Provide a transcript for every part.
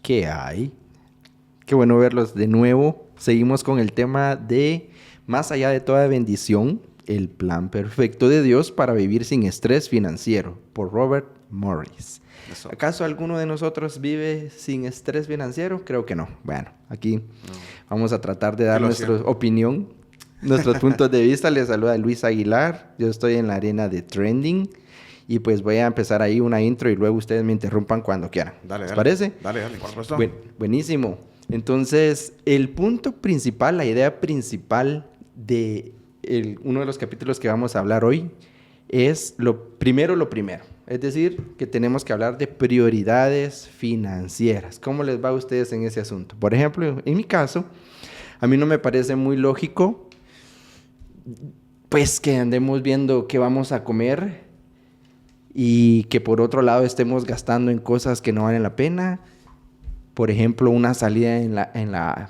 ¿Qué hay? Qué bueno verlos de nuevo. Seguimos con el tema de más allá de toda bendición, el plan perfecto de Dios para vivir sin estrés financiero, por Robert Morris. Eso. ¿Acaso alguno de nosotros vive sin estrés financiero? Creo que no. Bueno, aquí vamos a tratar de dar nuestra opinión, nuestros puntos de vista. Les saluda Luis Aguilar. Yo estoy en la arena de Trending. Y pues voy a empezar ahí una intro y luego ustedes me interrumpan cuando quieran. Dale, ¿Les parece? Dale, por supuesto. Buenísimo. Entonces, el punto principal, la idea principal de uno de los capítulos que vamos a hablar hoy es lo primero. Es decir, que tenemos que hablar de prioridades financieras. ¿Cómo les va a ustedes en ese asunto? Por ejemplo, en mi caso, a mí no me parece muy lógico pues que andemos viendo qué vamos a comer y que por otro lado estemos gastando en cosas que no valen la pena. Por ejemplo, una salida en la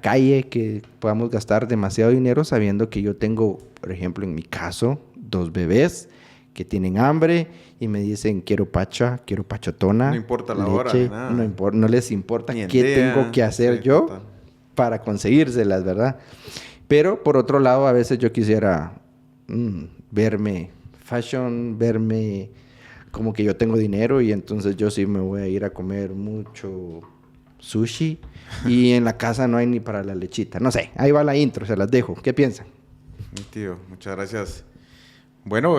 calle, que podamos gastar demasiado dinero sabiendo que yo tengo, por ejemplo, en mi caso, 2 bebés que tienen hambre y me dicen quiero pachatona. No importa la leche, hora, nada. No les importa Ni el qué día, tengo que hacer sí, yo total. para conseguírselas, ¿verdad? Pero por otro lado, a veces yo quisiera verme fashion, verme como que yo tengo dinero y entonces yo sí me voy a ir a comer mucho sushi y en la casa no hay ni para la lechita. No sé, ahí va la intro, se las dejo. ¿Qué piensan? Mi tío, muchas gracias. Bueno,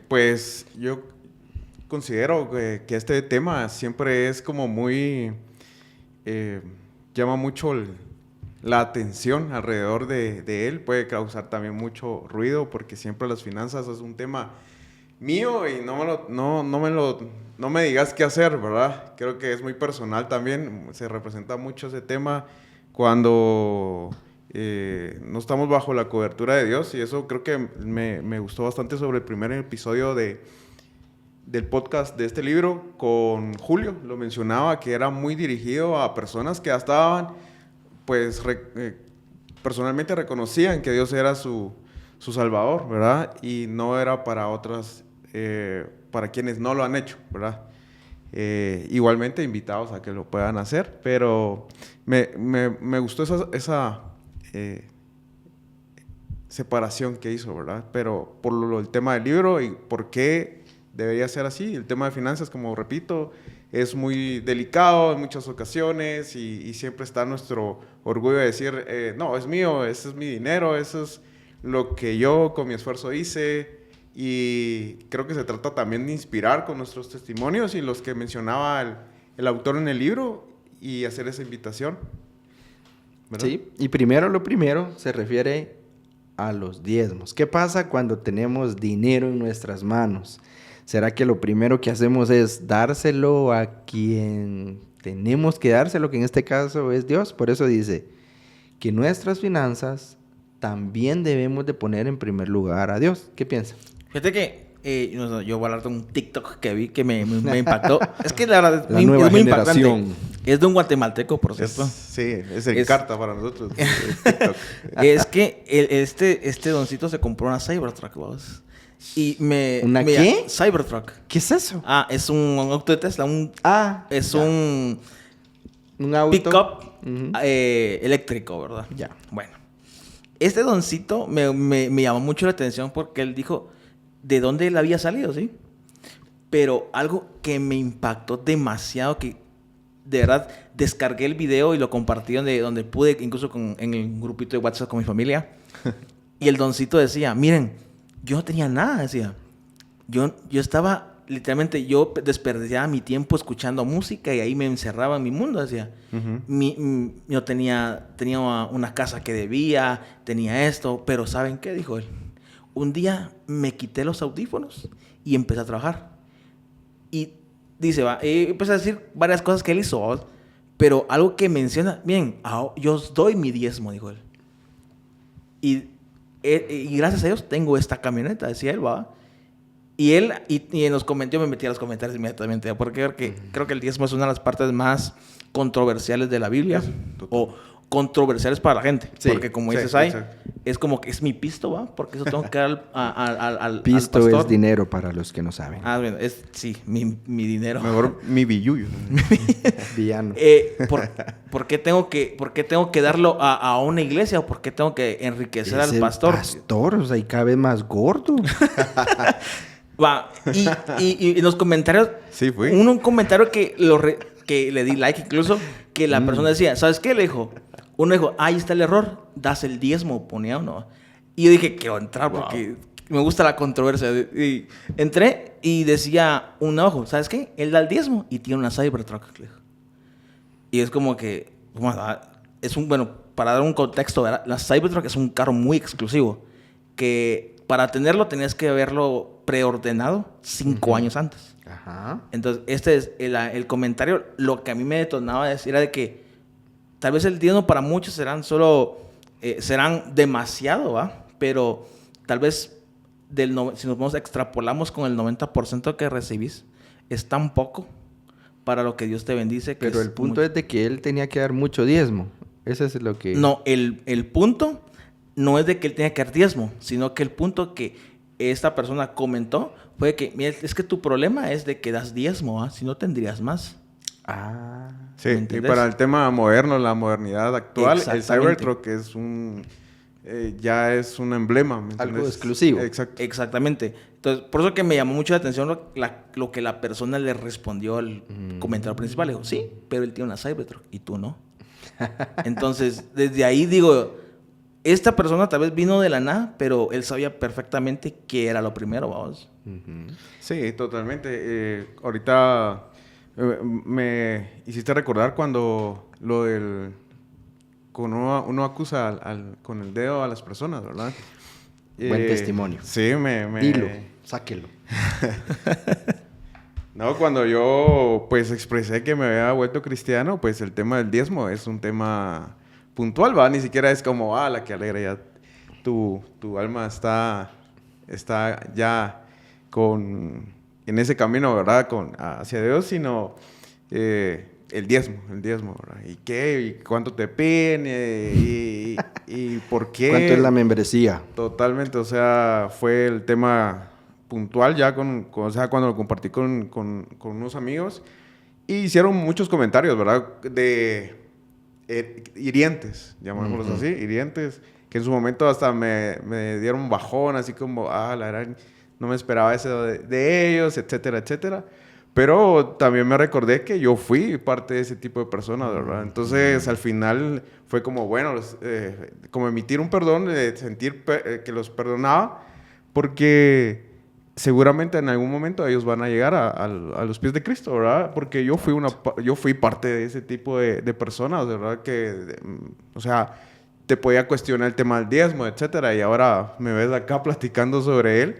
pues yo considero que este tema siempre es como muy... llama mucho la atención alrededor de él. Puede causar también mucho ruido porque siempre las finanzas es un tema mío y no me digas qué hacer, ¿verdad? Creo que es muy personal también. Se representa mucho ese tema cuando no estamos bajo la cobertura de Dios, y eso creo que me gustó bastante sobre el primer episodio del podcast de este libro con Julio. Lo mencionaba que era muy dirigido a personas que ya estaban, pues personalmente reconocían que Dios era su Salvador, ¿verdad? Y no era para otras, para quienes no lo han hecho, ¿verdad? Igualmente invitados a que lo puedan hacer, pero me gustó esa separación que hizo, ¿verdad? Pero por el tema del libro y por qué debería ser así, el tema de finanzas, como repito, es muy delicado en muchas ocasiones y siempre está nuestro orgullo de decir, no, es mío, ese es mi dinero, eso es lo que yo con mi esfuerzo hice. Y creo que se trata también de inspirar con nuestros testimonios y los que mencionaba el autor en el libro y hacer esa invitación, ¿verdad? Sí, y lo primero se refiere a los diezmos. ¿Qué pasa cuando tenemos dinero en nuestras manos? ¿Será que lo primero que hacemos es dárselo a quien tenemos que dárselo, que en este caso es Dios? Por eso dice que nuestras finanzas también debemos de poner en primer lugar a Dios. ¿Qué piensa? Fíjate que yo voy a hablar de un TikTok que vi que me impactó. Es que la verdad La nueva es muy generación. impactante. Es de un guatemalteco, por cierto. Es carta para nosotros. TikTok. Es que este doncito se compró una Cybertruck, vamos. Y ¿Una qué? Cybertruck. ¿Qué es eso? Es un auto de Tesla. Es ya. un auto pick-up eléctrico, ¿verdad? Ya. Bueno. Este doncito me llamó mucho la atención porque él dijo de dónde él había salido, ¿sí? Pero algo que me impactó demasiado, que de verdad descargué el video y lo compartí donde pude, incluso en el grupito de WhatsApp con mi familia. Y el doncito decía, miren, yo no tenía nada, decía. Yo estaba, literalmente, yo desperdiciaba mi tiempo escuchando música y ahí me encerraba en mi mundo, decía. Uh-huh. Yo tenía una casa que debía, tenía esto, pero ¿saben qué? Dijo él. Un día me quité los audífonos y empecé a trabajar. Y dice, empecé a decir varias cosas que él hizo, ¿va? Pero algo que menciona, bien, yo os doy mi diezmo, dijo él. Y gracias a Dios tengo esta camioneta, decía él, ¿va? Y él, y en los comentarios, me metí a los comentarios inmediatamente, ¿va? Porque creo que el diezmo es una de las partes más controversiales de la Biblia. controversiales para la gente. Sí, porque como dices ahí, es como que es mi pisto, ¿va? Porque eso tengo que dar al Pisto al pastor. es dinero para los que no saben. Bueno, sí, mi dinero. Mejor mi billuyo. Villano. ¿Por qué tengo que darlo a una iglesia? ¿O por qué tengo que enriquecer Es al el pastor? pastor, o sea, y cada vez más gordo. Va, y en los comentarios, Sí, fui. un comentario que le di like incluso, que la persona decía, ¿sabes qué? Le dijo, uno dijo, ahí está el error, das el diezmo, ponía uno. Y yo dije, quiero entrar porque me gusta la controversia. Y entré y decía un ojo, ¿sabes qué? Él da el diezmo y tiene una Cybertruck, le dijo. Y es como que, bueno, para dar un contexto, ¿verdad? La Cybertruck es un carro muy exclusivo, que para tenerlo tenías que haberlo preordenado 5 años antes. Ajá. Entonces, este es el comentario. Lo que a mí me detonaba era de que tal vez el diezmo para muchos serán demasiado, ¿va? Pero tal vez si nos extrapolamos con el 90% que recibís, es tan poco para lo que Dios te bendice. Pero el punto es de que él tenía que dar mucho diezmo. Eso es lo que... No, el punto no es de que él tenga que dar diezmo, sino que el punto que esta persona comentó fue que, mira, es que tu problema es de que das diezmo, ¿ah? Si no tendrías más. Ah. Sí, ¿Me y entiendes? para el tema moderno, la modernidad actual, el Exactamente. Cybertruck es ya es un emblema, ¿me Algo entiendes? exclusivo. Exacto. Exactamente. Entonces, por eso que me llamó mucho la atención lo que la persona le respondió al comentario principal. Le dijo, sí, pero él tiene una Cybertruck y tú no. Entonces, desde ahí digo, esta persona tal vez vino de la nada, pero él sabía perfectamente qué era lo primero, vamos. Sí, totalmente. Ahorita me hiciste recordar cuando lo del... Cuando uno acusa con el dedo a las personas, ¿verdad? Buen testimonio. Sí, Dilo, sáquelo. No, cuando yo pues expresé que me había vuelto cristiano, pues el tema del diezmo es un tema puntual, ¿va? Ni siquiera es como, la que alegra ya tu alma está ya en ese camino, ¿verdad? Hacia Dios, sino el diezmo, ¿verdad? ¿Y qué? ¿Y cuánto te piden? ¿Y por qué? ¿Cuánto es la membresía? Totalmente, o sea, fue el tema puntual ya o sea, cuando lo compartí con unos amigos y hicieron muchos comentarios, ¿verdad? De hirientes, llamémoslos así, hirientes, que en su momento hasta me dieron bajón, así como, la verdad, no me esperaba eso de ellos, etcétera, etcétera. Pero también me recordé que yo fui parte de ese tipo de personas, ¿verdad? Entonces, al final fue como, bueno, como emitir un perdón, sentir que los perdonaba, porque seguramente en algún momento ellos van a llegar a los pies de Cristo, ¿verdad? Porque yo fui parte de ese tipo de personas, ¿verdad? O sea, te podía cuestionar el tema del diezmo, etcétera, y ahora me ves acá platicando sobre él.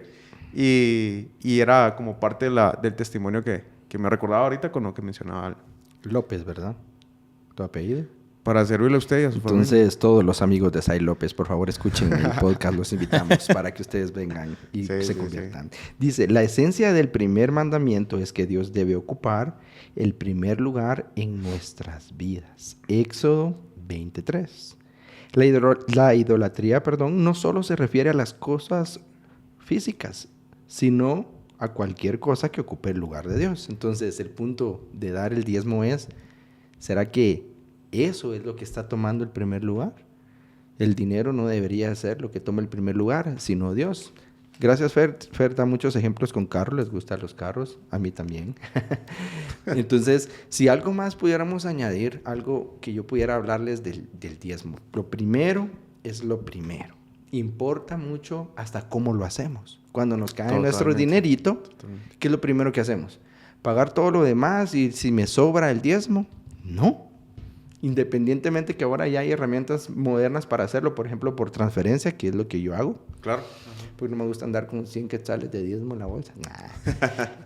Y era como parte del testimonio que me recordaba ahorita con lo que mencionaba. López, ¿verdad? ¿Tu apellido? Para servirle a usted y a su familia. Entonces, todos los amigos de Sai López, por favor, escuchen el podcast, los invitamos para que ustedes vengan y se conviertan. Sí. Dice, la esencia del primer mandamiento es que Dios debe ocupar el primer lugar en nuestras vidas. Éxodo 23. La idolatría, no solo se refiere a las cosas físicas, sino a cualquier cosa que ocupe el lugar de Dios. Entonces, el punto de dar el diezmo es, ¿será que eso es lo que está tomando el primer lugar? El dinero no debería ser lo que toma el primer lugar, sino Dios. Gracias, Fer. Fer da muchos ejemplos con carros, les gustan los carros, a mí también. Entonces, si algo más pudiéramos añadir, algo que yo pudiera hablarles del diezmo. Lo primero es lo primero. Importa mucho hasta cómo lo hacemos. Cuando nos cae nuestro dinerito, ¿qué es lo primero que hacemos? ¿Pagar todo lo demás y si me sobra el diezmo? No. Independientemente que ahora ya hay herramientas modernas para hacerlo, por ejemplo, por transferencia, que es lo que yo hago. Claro. Porque no me gusta andar con 100 quetzales de diezmo en la bolsa.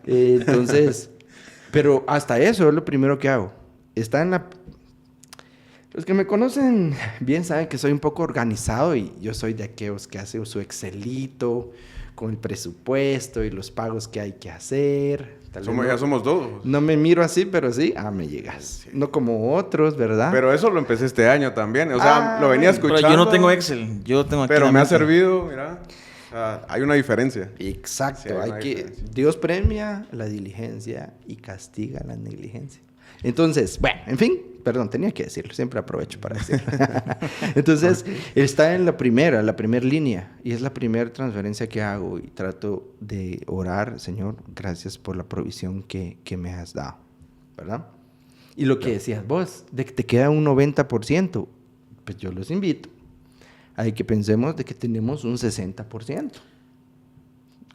Entonces, pero hasta eso es lo primero que hago. Está en Los que me conocen bien saben que soy un poco organizado y yo soy de aquellos que hace su Excelito con el presupuesto y los pagos que hay que hacer. Ya somos dos. No me miro así, pero sí, me llegas. Sí. No como otros, ¿verdad? Pero eso lo empecé este año también. O sea, lo venía escuchando. Pero yo no tengo Excel. Yo tengo aquí. Pero me ha servido, mira. O sea, hay una diferencia. Exacto. Sí, Dios premia la diligencia y castiga la negligencia. Entonces, bueno, en fin, perdón, tenía que decirlo, siempre aprovecho para decirlo. Entonces, está en la primera línea, y es la primera transferencia que hago, y trato de orar, Señor, gracias por la provisión que me has dado, ¿verdad? Y lo que decías vos, de que te queda un 90%, pues yo los invito a que pensemos de que tenemos un 60%.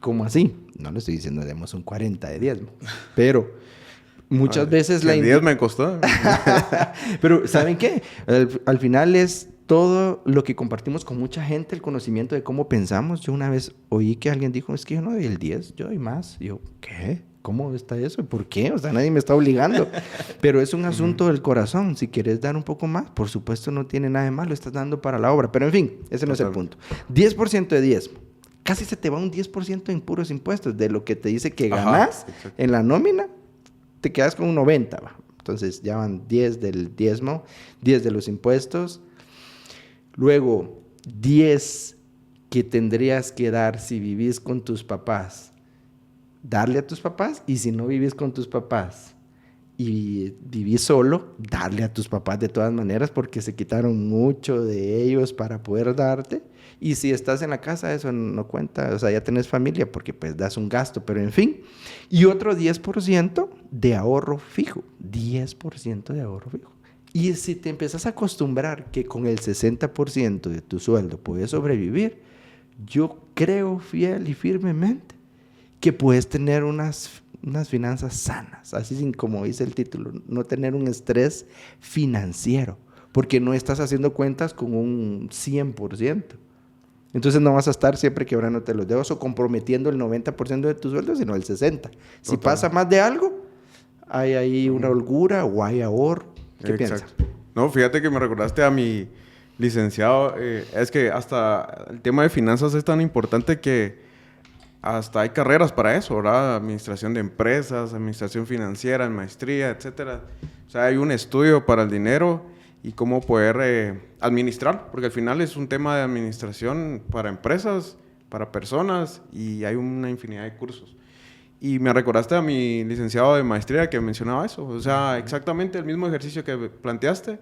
¿Cómo así? No le estoy diciendo demos un 40% de diezmo, pero... Muchas veces la... 10 me costó. Pero, ¿saben qué? Al final es todo lo que compartimos con mucha gente, el conocimiento de cómo pensamos. Yo una vez oí que alguien dijo, es que yo no doy el 10, yo doy más. Y yo, ¿qué? ¿Cómo está eso? ¿Por qué? O sea, nadie me está obligando. Pero es un asunto del corazón. Si quieres dar un poco más, por supuesto no tiene nada de malo, estás dando para la obra. Pero en fin, ese no es el punto. 10% de diezmo. Casi se te va un 10% en puros impuestos. De lo que te dice que ganás en la nómina, te quedas con un 90, ¿va? Entonces ya van 10 del diezmo, 10 de los impuestos. Luego, 10 que tendrías que dar si vivís con tus papás. Darle a tus papás, y si no vivís con tus papás y vivís solo, darle a tus papás de todas maneras, porque se quitaron mucho de ellos para poder darte. Y si estás en la casa, eso no cuenta, o sea, ya tenés familia, porque pues das un gasto, pero en fin. Y otro 10% de ahorro fijo, 10% de ahorro fijo. Y si te empiezas a acostumbrar que con el 60% de tu sueldo puedes sobrevivir, yo creo fiel y firmemente que puedes tener unas finanzas sanas, así sin, como dice el título, no tener un estrés financiero, porque no estás haciendo cuentas con un 100%. Entonces no vas a estar siempre quebrándote los dedos o comprometiendo el 90% de tu sueldo, sino el 60%. Si pasa más de algo, hay ahí una holgura o hay ahorro. ¿Qué piensas? No, fíjate que me recordaste a mi licenciado. Es que hasta el tema de finanzas es tan importante que hasta hay carreras para eso, ¿verdad? Administración de empresas, administración financiera, maestría, etcétera. O sea, hay un estudio para el dinero y cómo poder administrar, porque al final es un tema de administración para empresas, para personas, y hay una infinidad de cursos. Y me recordaste a mi licenciado de maestría que mencionaba eso, o sea, exactamente el mismo ejercicio que planteaste,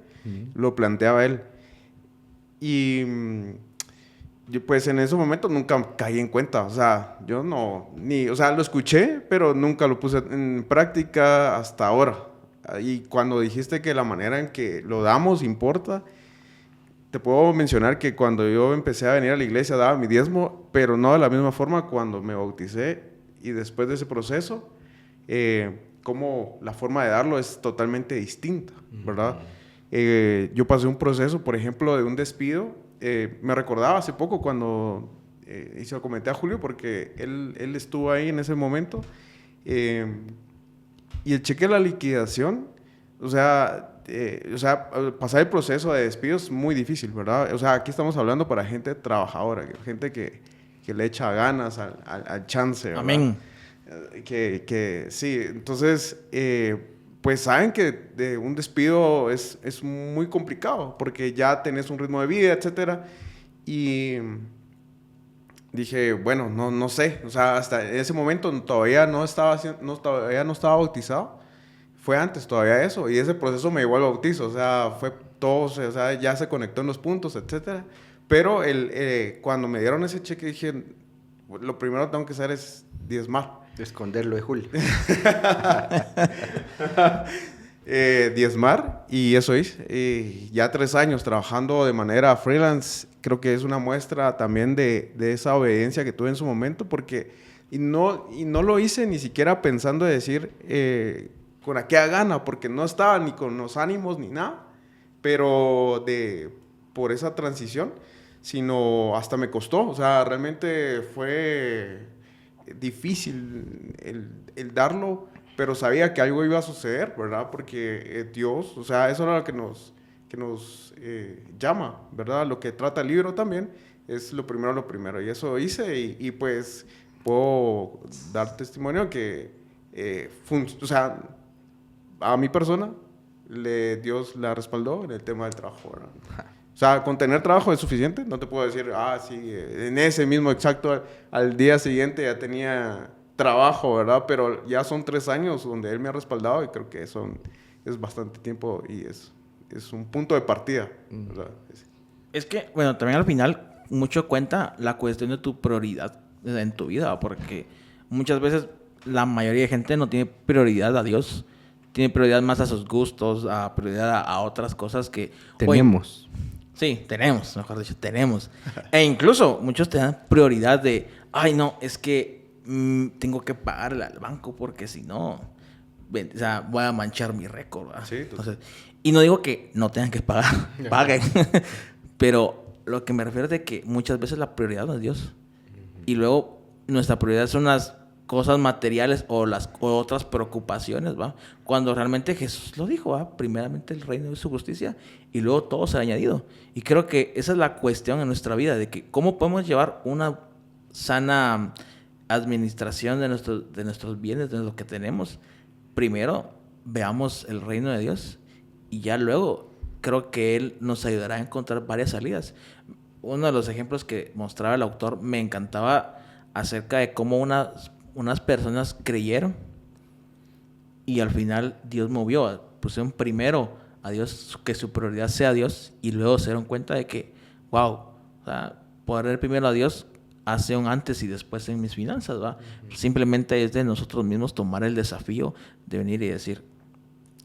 lo planteaba él. Y yo pues en ese momento nunca caí en cuenta, o sea, yo no, o sea, lo escuché, pero nunca lo puse en práctica hasta ahora. Y cuando dijiste que la manera en que lo damos importa, te puedo mencionar que cuando yo empecé a venir a la iglesia daba mi diezmo, pero no de la misma forma cuando me bauticé, y después de ese proceso, como la forma de darlo es totalmente distinta, ¿verdad? Yo pasé un proceso, por ejemplo, de un despido. Me recordaba hace poco cuando, y se lo comenté a Julio porque él estuvo ahí en ese momento, y el cheque de la liquidación, o sea, pasar el proceso de despido es muy difícil, ¿verdad? O sea, aquí estamos hablando para gente trabajadora, gente que le echa ganas al chance, ¿verdad? Amén. Sí, entonces, pues saben que de un despido es muy complicado porque ya tenés un ritmo de vida, etcétera. Y dije, bueno, no sé, o sea, hasta ese momento todavía no estaba bautizado. Fue antes todavía eso, y ese proceso me llevó al bautizo, o sea, fue todo, o sea, ya se conectó en los puntos, etcétera. Pero cuando me dieron ese cheque dije, lo primero que tengo que hacer es diezmar. Esconderlo de Julio. Diezmar, y eso hice. Ya 3 años trabajando de manera freelance, creo que es una muestra también de esa obediencia que tuve en su momento, porque y no lo hice ni siquiera pensando de decir con aquella gana, porque no estaba ni con los ánimos ni nada, pero por esa transición, sino hasta me costó, o sea, realmente fue difícil el darlo, pero sabía que algo iba a suceder, ¿verdad? Porque Dios, o sea, eso era lo que llama, ¿verdad? Lo que trata el libro también es lo primero. Y eso hice y pues puedo dar testimonio que, o sea, a mi persona, Dios la respaldó en el tema del trabajo, ¿verdad? O sea, con tener trabajo es suficiente. No te puedo decir, sí, en ese mismo exacto, al día siguiente ya tenía trabajo, ¿verdad? Pero ya son 3 años donde Él me ha respaldado y creo que eso es bastante tiempo y es un punto de partida, ¿verdad? Es que, bueno, también al final mucho cuenta la cuestión de tu prioridad en tu vida, porque muchas veces la mayoría de gente no tiene prioridad a Dios, tiene prioridad más a sus gustos, a prioridad a otras cosas que... Tenemos. Sí, tenemos, mejor dicho, tenemos. E incluso muchos te dan prioridad de, ay no, es que tengo que pagarle al banco porque si no, o sea, voy a manchar mi récord, ¿verdad? Sí, Entonces, y no digo que no tengan que pagar, paguen. Pero lo que me refiero es de que muchas veces la prioridad no es Dios. Y luego nuestra prioridad son las cosas materiales o otras preocupaciones, ¿va? Cuando realmente Jesús lo dijo, ¿va? Primeramente el reino de su justicia y luego todo será añadido. Y creo que esa es la cuestión en nuestra vida, de que cómo podemos llevar una sana administración de nuestros bienes, de lo que tenemos. Primero, veamos el reino de Dios y ya luego creo que Él nos ayudará a encontrar varias salidas. Uno de los ejemplos que mostraba el autor me encantaba acerca de cómo unas personas creyeron y al final Dios movió. Pusieron primero a Dios, que su prioridad sea Dios, y luego se dieron cuenta de que, wow, o sea, poner primero a Dios hace un antes y después en mis finanzas, ¿va? Simplemente es de nosotros mismos tomar el desafío de venir y decir,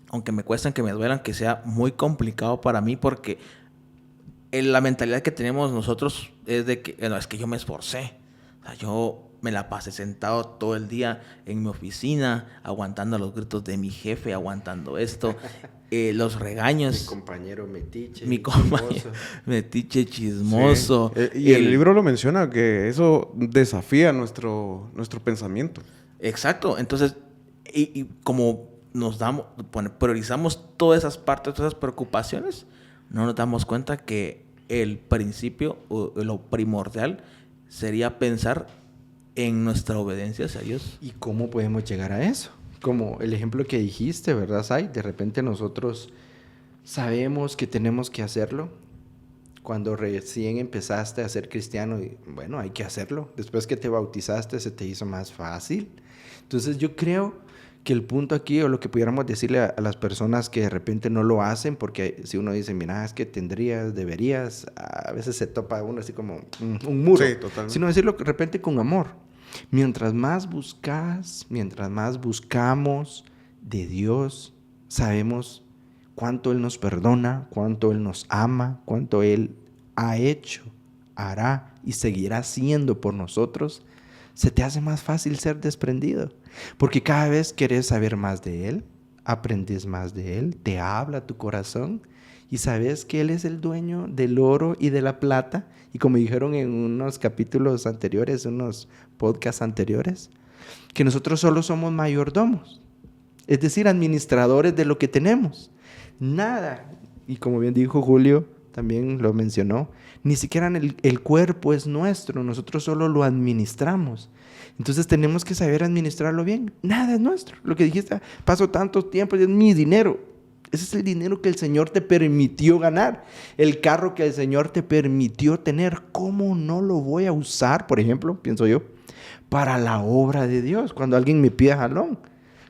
aunque me cuesten, que me duelan, que sea muy complicado para mí, porque la mentalidad que tenemos nosotros es de que, bueno, es que yo me esforcé. O sea, yo me la pasé sentado todo el día en mi oficina, aguantando los gritos de mi jefe, aguantando esto, los regaños. Mi compañero metiche. Mi compañero metiche chismoso. Sí. Y el libro lo menciona, que eso desafía nuestro pensamiento. Exacto. Entonces, y como priorizamos todas esas partes, todas esas preocupaciones, no nos damos cuenta que el principio o lo primordial sería pensar en nuestra obediencia hacia Dios. ¿Y cómo podemos llegar a eso? Como el ejemplo que dijiste, ¿verdad, Sai? De repente nosotros sabemos que tenemos que hacerlo. Cuando recién empezaste a ser cristiano, y, bueno, hay que hacerlo. Después que te bautizaste, se te hizo más fácil. Entonces yo creo que el punto aquí, o lo que pudiéramos decirle a las personas que de repente no lo hacen, porque si uno dice, mira, es que tendrías, deberías, a veces se topa uno así como un muro. Sí, totalmente. Sino decirlo de repente con amor. Mientras más buscamos de Dios, sabemos cuánto Él nos perdona, cuánto Él nos ama, cuánto Él ha hecho, hará y seguirá haciendo por nosotros, se te hace más fácil ser desprendido. Porque cada vez querés saber más de Él, aprendes más de Él, te habla tu corazón y sabes que Él es el dueño del oro y de la plata. Y como dijeron en unos capítulos anteriores, unos podcasts anteriores, que nosotros solo somos mayordomos, es decir, administradores de lo que tenemos. Nada, y como bien dijo Julio, también lo mencionó, ni siquiera el cuerpo es nuestro, nosotros solo lo administramos. Entonces tenemos que saber administrarlo bien. Nada es nuestro. Lo que dijiste, paso tanto tiempo, es mi dinero. Ese es el dinero que el Señor te permitió ganar. El carro que el Señor te permitió tener. ¿Cómo no lo voy a usar, por ejemplo, pienso yo, para la obra de Dios? Cuando alguien me pida jalón,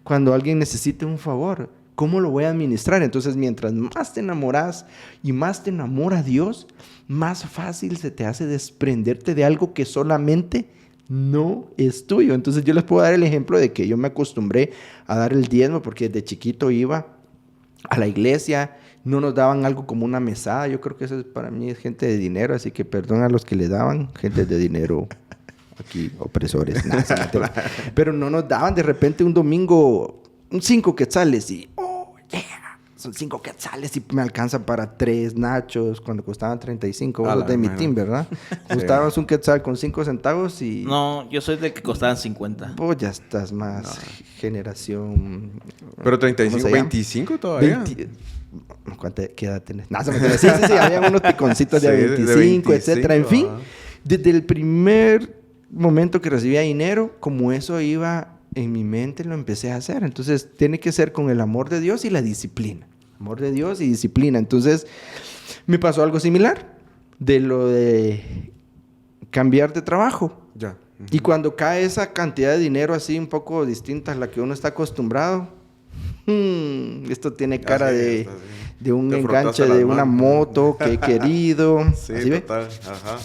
cuando alguien necesite un favor, ¿cómo lo voy a administrar? Entonces, mientras más te enamoras y más te enamora Dios, más fácil se te hace desprenderte de algo que solamente no es tuyo. Entonces, yo les puedo dar el ejemplo de que yo me acostumbré a dar el diezmo porque desde chiquito iba a la iglesia, no nos daban algo como una mesada. Yo creo que eso para mí es gente de dinero, así que perdón a los que le daban, gente de dinero aquí, opresores. Pero no nos daban de repente un domingo 5 quetzales y oh, yeah, son 5 quetzales y me alcanza para 3 nachos cuando costaban 35 euros de mi team, ¿verdad? Costabas un quetzal con 5 centavos y... No, yo soy del que costaban 50. Pues ya estás más generación... Pero 35, 25 todavía. ¿Qué edad tenés? No, sí, habían unos piconcitos de, Sí, 25, etcétera. En fin, ajá. desde el primer momento que recibía dinero, como eso iba en mi mente, lo empecé a hacer. Entonces, tiene que ser con el amor de Dios y la disciplina. Amor de Dios y disciplina. Entonces, me pasó algo similar de lo de cambiar de trabajo. Ya. Y cuando cae esa cantidad de dinero así un poco distinta a la que uno está acostumbrado, esto tiene cara Así, de un Te enganche frotaste las de una manos. moto que he querido. Sí, ¿Así ve? total. Ajá.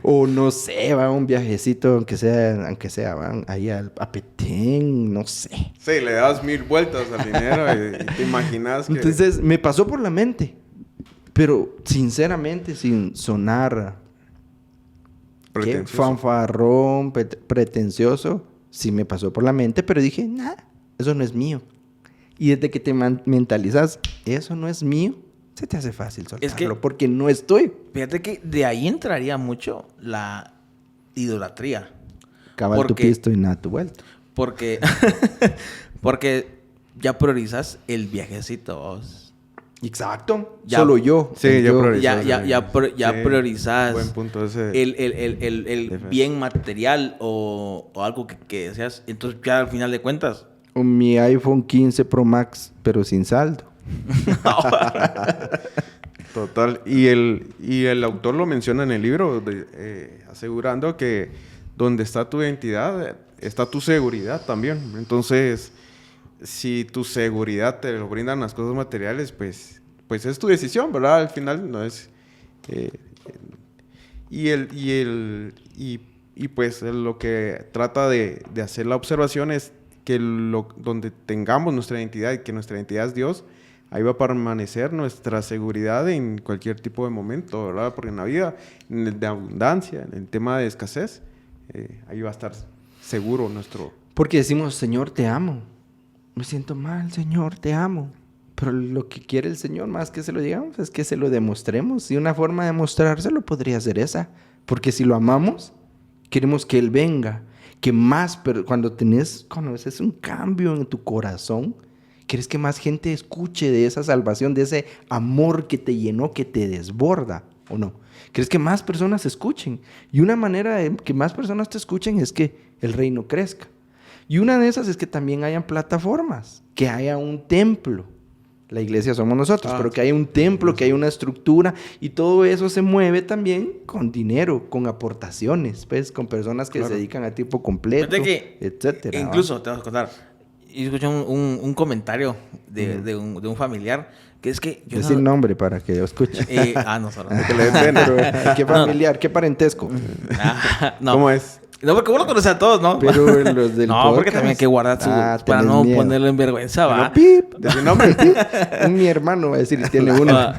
O no sé, va un viajecito, aunque sea, van ahí a Petén, no sé. Sí, le das 1000 vueltas al dinero y te imaginas que... Entonces, me pasó por la mente. Pero, sinceramente, sin sonar... ¿Qué? Pretencioso. Fanfarrón, pretencioso. Sí me pasó por la mente, pero dije, nada, eso no es mío. Y desde que te mentalizas, eso no es mío, se te hace fácil soltarlo, porque no estoy. Fíjate que de ahí entraría mucho la idolatría. Cabal tu pisto y nada tu vuelto. Porque ya priorizas el viajecito, vos. Exacto. Ya. Solo yo. Sí, ya priorizas. priorizas. Ya Sí, priorizas buen punto ese. el bien material o algo que deseas. Entonces, ya al final de cuentas. Mi iPhone 15 Pro Max, pero sin saldo. Total. Y el autor lo menciona en el libro, asegurando que donde está tu identidad, está tu seguridad también. Entonces, si tu seguridad te lo brindan las cosas materiales, pues es tu decisión, ¿verdad? Al final no es... Y pues lo que trata de hacer la observación es que donde tengamos nuestra identidad y que nuestra identidad es Dios, ahí va a permanecer nuestra seguridad en cualquier tipo de momento, ¿verdad? Porque en la vida, en el de abundancia, en el tema de escasez, ahí va a estar seguro nuestro... Porque decimos, Señor, te amo. Me siento mal, Señor, te amo. Pero lo que quiere el Señor, más que se lo digamos, es que se lo demostremos. Y una forma de mostrárselo podría ser esa. Porque si lo amamos, queremos que Él venga. Que más, pero cuando haces un cambio en tu corazón, quieres que más gente escuche de esa salvación, de ese amor que te llenó, que te desborda, ¿o no? Quieres que más personas escuchen. Y una manera de que más personas te escuchen es que el reino crezca. Y una de esas es que también hayan plataformas, que haya un templo. La iglesia somos nosotros, pero que haya un templo, que haya una estructura, y todo eso se mueve también con dinero, con aportaciones, pues, con personas que se dedican a tiempo completo, etcétera. Incluso, te vas a contar, yo escuché un comentario de un familiar, que es que... Decir nombre para que yo escuche. No, solo. Que le den pena. ¿Qué familiar? ¿Qué parentesco? No. ¿Cómo es? No, porque vos lo conoces a todos, ¿no? Pero los del no, porque también hay que guardar su... para no miedo. ponerlo en vergüenza, ¿va? Pero pip, de su nombre, pip. Mi hermano va a decir, tiene uno.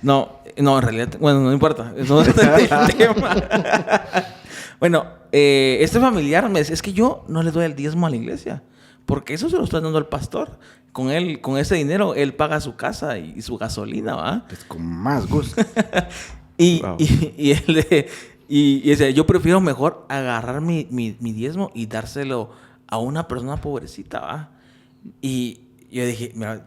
No, en realidad... Bueno, no importa. Eso no es el tema. Bueno, este familiar me decía, es que yo no le doy el diezmo a la iglesia. Porque eso se lo está dando el pastor. Con ese dinero, él paga su casa y su gasolina, ¿va? Pues con más gusto. Y decía, yo prefiero mejor agarrar mi diezmo y dárselo a una persona pobrecita, ¿va? Y yo dije, mira,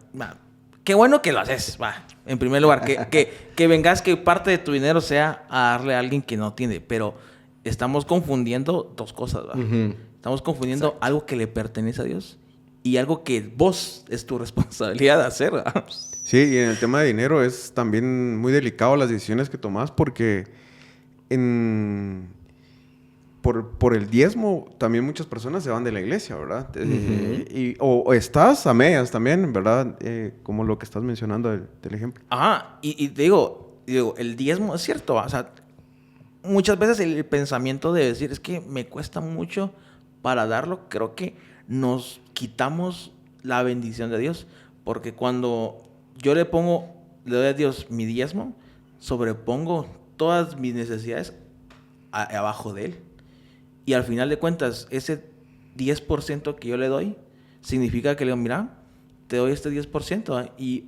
qué bueno que lo haces, va. En primer lugar, que vengas, que parte de tu dinero sea a darle a alguien que no tiene. Pero estamos confundiendo dos cosas, ¿va? Uh-huh. Estamos confundiendo algo que le pertenece a Dios y algo que vos es tu responsabilidad de hacer, ¿va? Sí, y en el tema de dinero es también muy delicado las decisiones que tomás porque por el diezmo también muchas personas se van de la iglesia, ¿verdad? Uh-huh. O estás a medias también, ¿verdad? Como lo que estás mencionando del ejemplo. Ajá, y te digo, el diezmo es cierto, ¿va? O sea, muchas veces el pensamiento de decir es que me cuesta mucho para darlo, creo que nos quitamos la bendición de Dios, porque cuando yo le doy a Dios mi diezmo, sobrepongo todas mis necesidades abajo de Él. Y al final de cuentas, ese 10% que yo le doy, significa que le digo, mira, te doy este 10%, ¿va? Y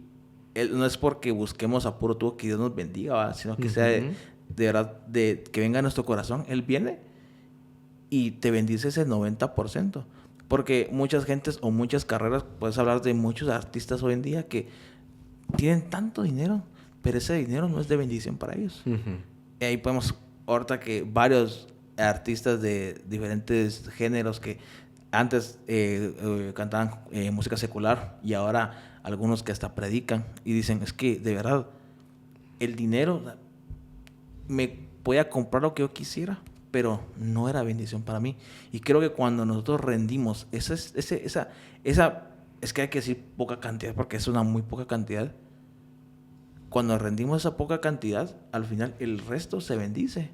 no es porque busquemos a puro tubo que Dios nos bendiga, ¿va? Sino que sea de verdad, que venga a nuestro corazón. Él viene y te bendice ese 90%. Porque muchas gentes o muchas carreras, puedes hablar de muchos artistas hoy en día que tienen tanto dinero, pero ese dinero no es de bendición para ellos. Y ahí podemos, ahorita que varios artistas de diferentes géneros que antes cantaban música secular y ahora algunos que hasta predican y dicen, es que de verdad el dinero me podía comprar lo que yo quisiera, pero no era bendición para mí. Y creo que cuando nosotros rendimos es que hay que decir poca cantidad porque es una muy poca cantidad. Cuando rendimos esa poca cantidad, al final el resto se bendice.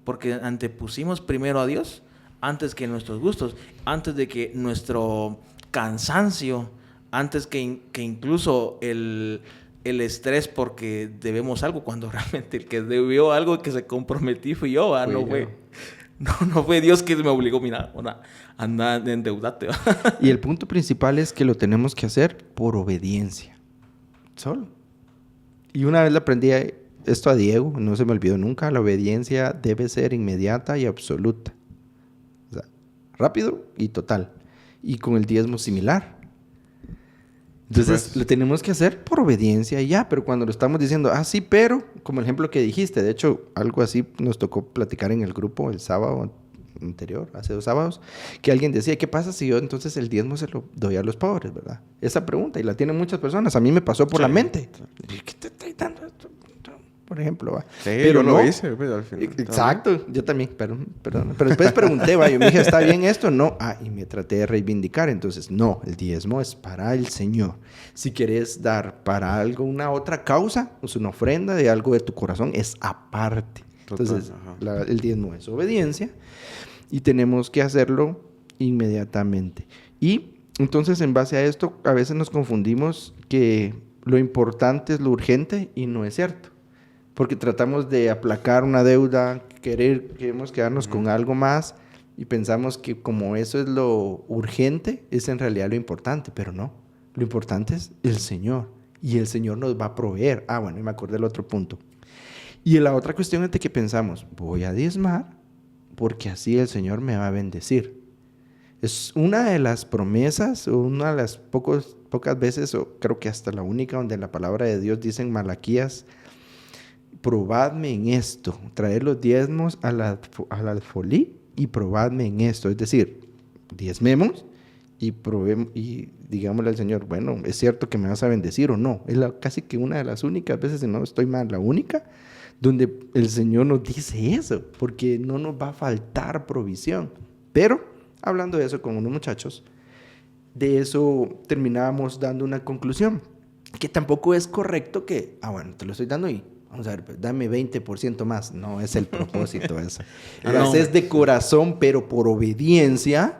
Porque antepusimos primero a Dios antes que nuestros gustos, antes de que nuestro cansancio, antes que incluso el estrés porque debemos algo, cuando realmente el que debió algo que se comprometí fui yo, no fue Dios que me obligó, mira, anda, endeudate. Y el punto principal es que lo tenemos que hacer por obediencia. Solo. Y una vez le aprendí esto a Diego, no se me olvidó nunca, la obediencia debe ser inmediata y absoluta. O sea, rápido y total. Y con el diezmo similar. Entonces, pues, lo tenemos que hacer por obediencia y ya, pero cuando lo estamos diciendo, sí, pero, como el ejemplo que dijiste, de hecho, algo así nos tocó platicar en el grupo el sábado anterior, hace 2 sábados, que alguien decía, ¿qué pasa si yo entonces el diezmo se lo doy a los pobres, verdad? Esa pregunta, y la tienen muchas personas, a mí me pasó por la mente. ¿Qué te estoy dando esto? Por ejemplo, va. Sí, pero yo no lo hice, pues, al final. Exacto, yo también, perdón. Pero después pregunté, yo me dije, ¿está bien esto? No. Y me traté de reivindicar. Entonces, no, el diezmo es para el Señor. Si quieres dar para algo, una otra causa, es una ofrenda de algo de tu corazón, es aparte. Entonces, el diezmo es obediencia y tenemos que hacerlo inmediatamente. Y entonces, en base a esto, a veces nos confundimos que lo importante es lo urgente y no es cierto. Porque tratamos de aplacar una deuda, queremos quedarnos con algo más y pensamos que como eso es lo urgente, es en realidad lo importante, pero no. Lo importante es el Señor y el Señor nos va a proveer. Bueno, y me acordé del otro punto. Y la otra cuestión es de que pensamos, voy a diezmar porque así el Señor me va a bendecir. Es una de las promesas, una de las pocas veces, o creo que hasta la única, donde la palabra de Dios dice en Malaquías, probadme en esto, traed los diezmos a la alfolí y probadme en esto. Es decir, diezmemos y probemos y digámosle al Señor, bueno, ¿es cierto que me vas a bendecir o no? Es casi que una de las únicas veces, si no estoy mal, la única, donde el Señor nos dice eso, porque no nos va a faltar provisión. Pero, hablando de eso con unos muchachos, de eso terminábamos dando una conclusión, que tampoco es correcto que, bueno, te lo estoy dando y vamos a ver, dame 20% más. No es el propósito eso. Lo haces de corazón, pero por obediencia.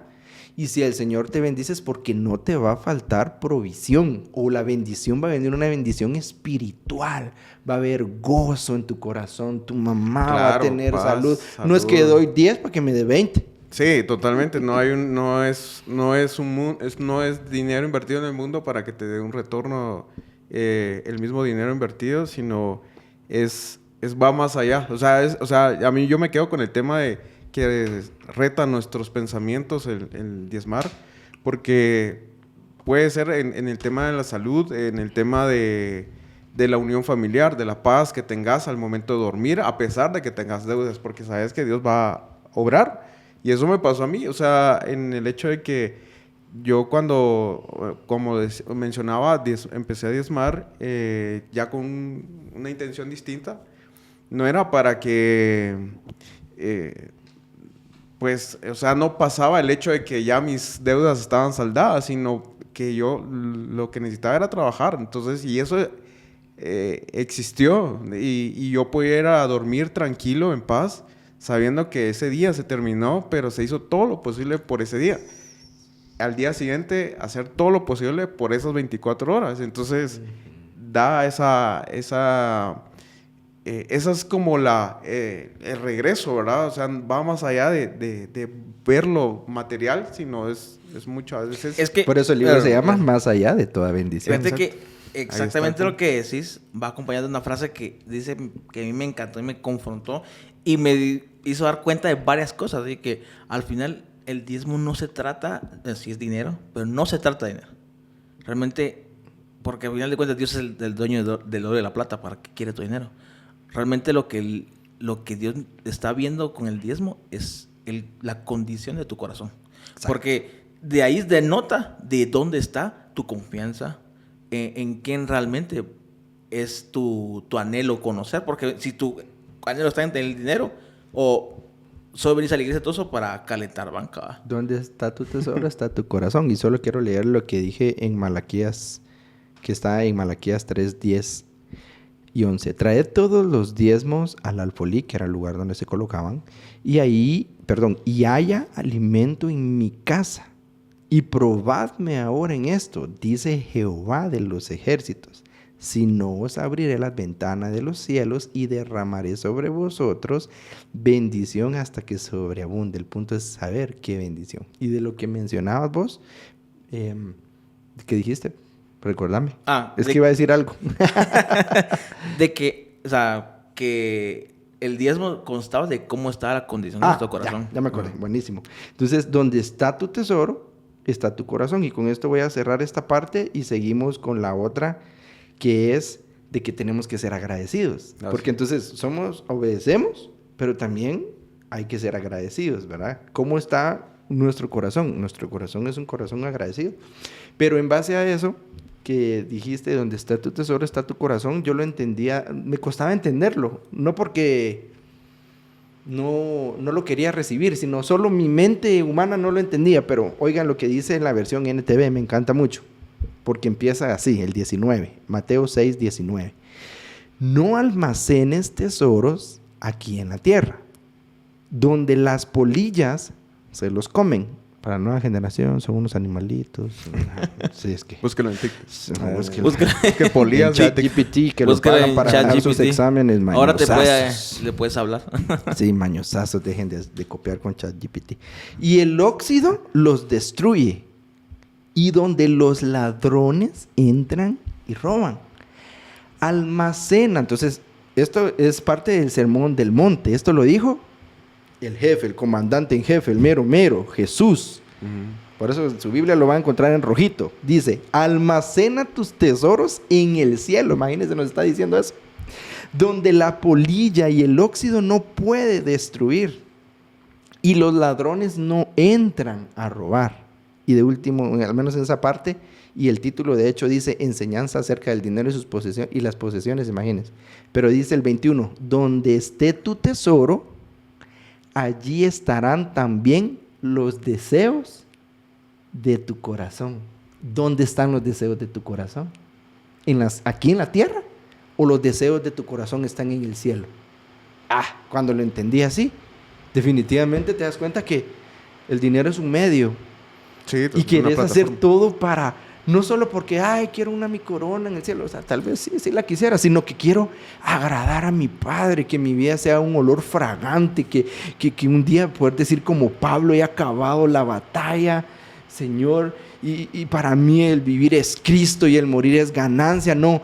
Y si el Señor te bendice es porque no te va a faltar provisión. O la bendición va a venir una bendición espiritual. Va a haber gozo en tu corazón. Tu mamá va a tener salud. No es que doy 10 para que me dé 20. Sí, totalmente. No es dinero invertido en el mundo para que te dé un retorno el mismo dinero invertido, sino va más allá. O sea, a mí yo me quedo con el tema de que reta nuestros pensamientos el diezmar, porque puede ser en el tema de la salud, en el tema de la unión familiar, de la paz que tengas al momento de dormir, a pesar de que tengas deudas, porque sabes que Dios va a obrar. Y eso me pasó a mí, o sea, en el hecho de que yo cuando, como mencionaba, empecé a diezmar ya con una intención distinta. No era para que, pues, o sea, no pasaba el hecho de que ya mis deudas estaban saldadas, sino que yo lo que necesitaba era trabajar. Entonces, y eso existió. Y yo pudiera dormir tranquilo, en paz, sabiendo que ese día se terminó, pero se hizo todo lo posible por ese día. Al día siguiente, hacer todo lo posible por esas 24 horas. Entonces, da esa es como el regreso, ¿verdad? O sea, va más allá de ver lo material, sino es muchas veces... Es que, por eso el libro se llama Más allá de toda bendición. Fíjate que exactamente lo que decís va acompañado de una frase que dice que a mí me encantó y me confrontó y me hizo dar cuenta de varias cosas. Y que al final el diezmo no se trata, si es dinero, pero no se trata de dinero. Realmente, porque al final de cuentas Dios es el dueño del oro y de la plata, ¿para qué quiere tu dinero? Realmente lo que Dios está viendo con el diezmo es la condición de tu corazón. Exacto. Porque de ahí denota de dónde está tu confianza, en quién realmente es tu anhelo conocer. Porque si tu anhelo está en el dinero, o solo venís a la iglesia todo eso para calentar banca, ¿va? ¿Dónde está tu tesoro? Está tu corazón. Y solo quiero leer lo que dije en Malaquías, que está en Malaquías 3, 10 y 11. Traed todos los diezmos al alfolí, que era el lugar donde se colocaban, y haya alimento en mi casa. Y probadme ahora en esto, dice Jehová de los ejércitos. Si no, os abriré las ventanas de los cielos y derramaré sobre vosotros bendición hasta que sobreabunde. El punto es saber qué bendición. Y de lo que mencionabas vos, ¿qué dijiste? Recordame. Es que iba a decir algo. De que, o sea, que el diezmo constaba de cómo estaba la condición de nuestro corazón. Ya me acordé. Buenísimo. Entonces, donde está tu tesoro, está tu corazón. Y con esto voy a cerrar esta parte y seguimos con la otra, que es de que tenemos que ser agradecidos. Gracias. Porque entonces obedecemos, pero también hay que ser agradecidos, ¿verdad? ¿Cómo está nuestro corazón? Nuestro corazón es un corazón agradecido. Pero en base a eso que dijiste, donde está tu tesoro, está tu corazón, yo lo entendía, me costaba entenderlo, no porque no lo quería recibir, sino solo mi mente humana no lo entendía. Pero oigan lo que dice en la versión NTV, me encanta mucho. Porque empieza así, el 19, Mateo 6, 19. No almacenes tesoros aquí en la tierra, donde las polillas se los comen. Para la nueva generación son unos animalitos. Sí, es que... Búsquelo en TikTok. Búsquelo. Que polillas. ChatGPT, que lo pagan para dar sus exámenes. Ahora le puedes hablar. Sí, mañosazos, dejen de copiar con ChatGPT. Y el óxido los destruye. Y donde los ladrones entran y roban. Almacena. Entonces, esto es parte del sermón del monte. Esto lo dijo el jefe, el comandante en jefe, el mero, Jesús. Por eso en su Biblia lo va a encontrar en rojito. Dice, almacena tus tesoros en el cielo. Imagínense, nos está diciendo eso. Donde la polilla y el óxido no puede destruir. Y los ladrones no entran a robar. Y de último, al menos en esa parte, y el título de hecho dice enseñanza acerca del dinero y sus posesiones y las posesiones, imagínense. Pero dice el 21, donde esté tu tesoro, allí estarán también los deseos de tu corazón. ¿Dónde están los deseos de tu corazón? ¿Aquí en la tierra? ¿O los deseos de tu corazón están en el cielo? Cuando lo entendí así, definitivamente te das cuenta que el dinero es un medio. Sí, y quieres hacer todo para, no solo porque, quiero mi corona en el cielo, o sea, tal vez sí la quisiera, sino que quiero agradar a mi Padre, que mi vida sea un olor fragante, que un día poder decir como Pablo, he acabado la batalla, Señor, y para mí el vivir es Cristo y el morir es ganancia. No,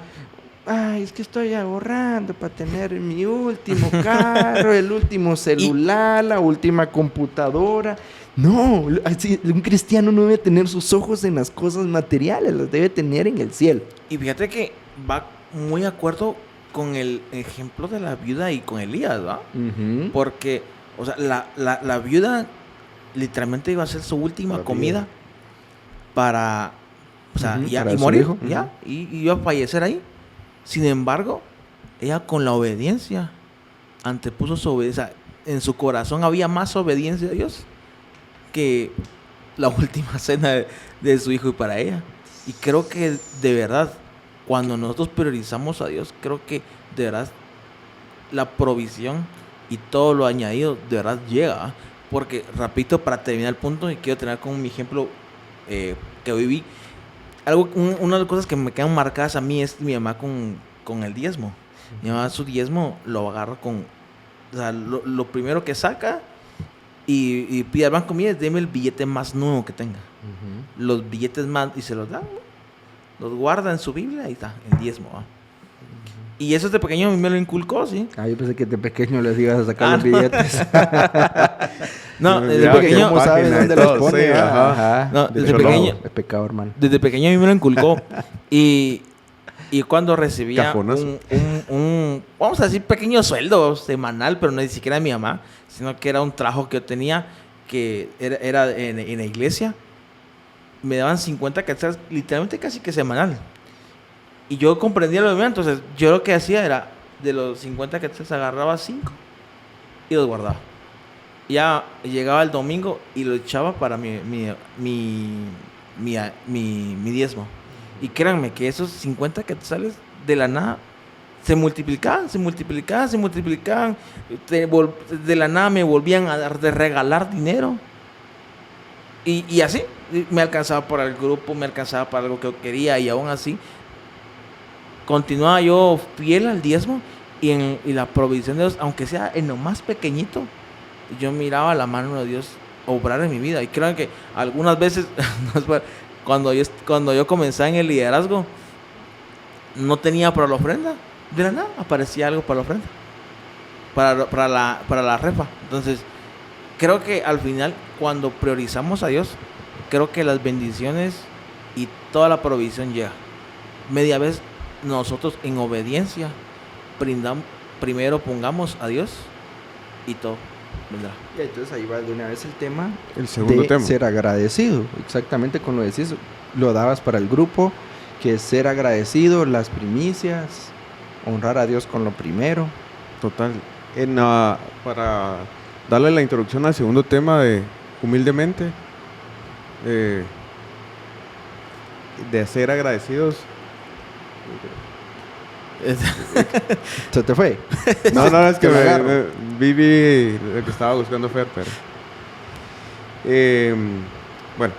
es que estoy ahorrando para tener mi último carro, el último celular, la última computadora. No, un cristiano no debe tener sus ojos en las cosas materiales, las debe tener en el cielo. Y fíjate que va muy de acuerdo con el ejemplo de la viuda y con Elías, ¿va? Uh-huh. Porque, o sea, la viuda literalmente iba a hacer su última comida para, o sea, para y morir, hijo. Y iba a fallecer ahí. Sin embargo, ella con la obediencia antepuso su obediencia. En su corazón había más obediencia a Dios que la última cena de su hijo y para ella. Y creo que de verdad, cuando nosotros priorizamos a Dios, creo que de verdad la provisión y todo lo añadido de verdad llega. Porque, repito, para terminar el punto, y quiero tener como mi ejemplo que viví, una de las cosas que me quedan marcadas a mí es mi mamá con el diezmo. Mi mamá su diezmo lo agarra con, o sea, lo primero que saca y pide al banco, mire, deme el billete más nuevo que tenga. Uh-huh. Los billetes más, y se los da, los guarda en su Biblia y está, el diezmo. Uh-huh. Y eso de pequeño me lo inculcó, ¿sí? Yo pensé que de pequeño les ibas a sacar los billetes. No, desde Mira, pequeño... ¿Cómo sabe página y dónde los todo, pone? sí, ajá. No, De desde hecho, pequeño- es pecado, hermano. Desde pequeño a mí me lo inculcó. y cuando recibía Cajonazo. vamos a decir, pequeño sueldo semanal, pero no ni siquiera de mi mamá, sino que era un trabajo que yo tenía, que era en la iglesia. Me daban 50 quetzales, literalmente casi que semanal. Y yo comprendía lo demás, entonces yo lo que hacía era, de los 50 quetzales agarraba 5 y los guardaba. Ya llegaba el domingo y lo echaba para mi diezmo. Y créanme que esos 50 quetzales de la nada se multiplicaban. De la nada me volvían a dar de regalar dinero. Y así me alcanzaba para el grupo, me alcanzaba para algo que yo quería, y aún así continuaba yo fiel al diezmo y la provisión de Dios, aunque sea en lo más pequeñito. Yo miraba la mano de Dios obrar en mi vida. Y creo que algunas veces, cuando yo comencé en el liderazgo, no tenía para la ofrenda. De la nada aparecía algo para la ofrenda, para la refa. Entonces, creo que al final, cuando priorizamos a Dios, creo que las bendiciones y toda la provisión llega. Media vez nosotros en obediencia primero pongamos a Dios y todo vendrá. Y entonces ahí va de una vez el tema El segundo de tema. ser agradecido. Exactamente como lo decís, lo dabas para el grupo, que es ser agradecido, las primicias, honrar a Dios con lo primero. Total. Para darle la introducción al segundo tema de humildemente, de ser agradecidos. ¿Se te fue? No, es que Te lo agarro. vi lo que estaba buscando Fer, pero... bueno,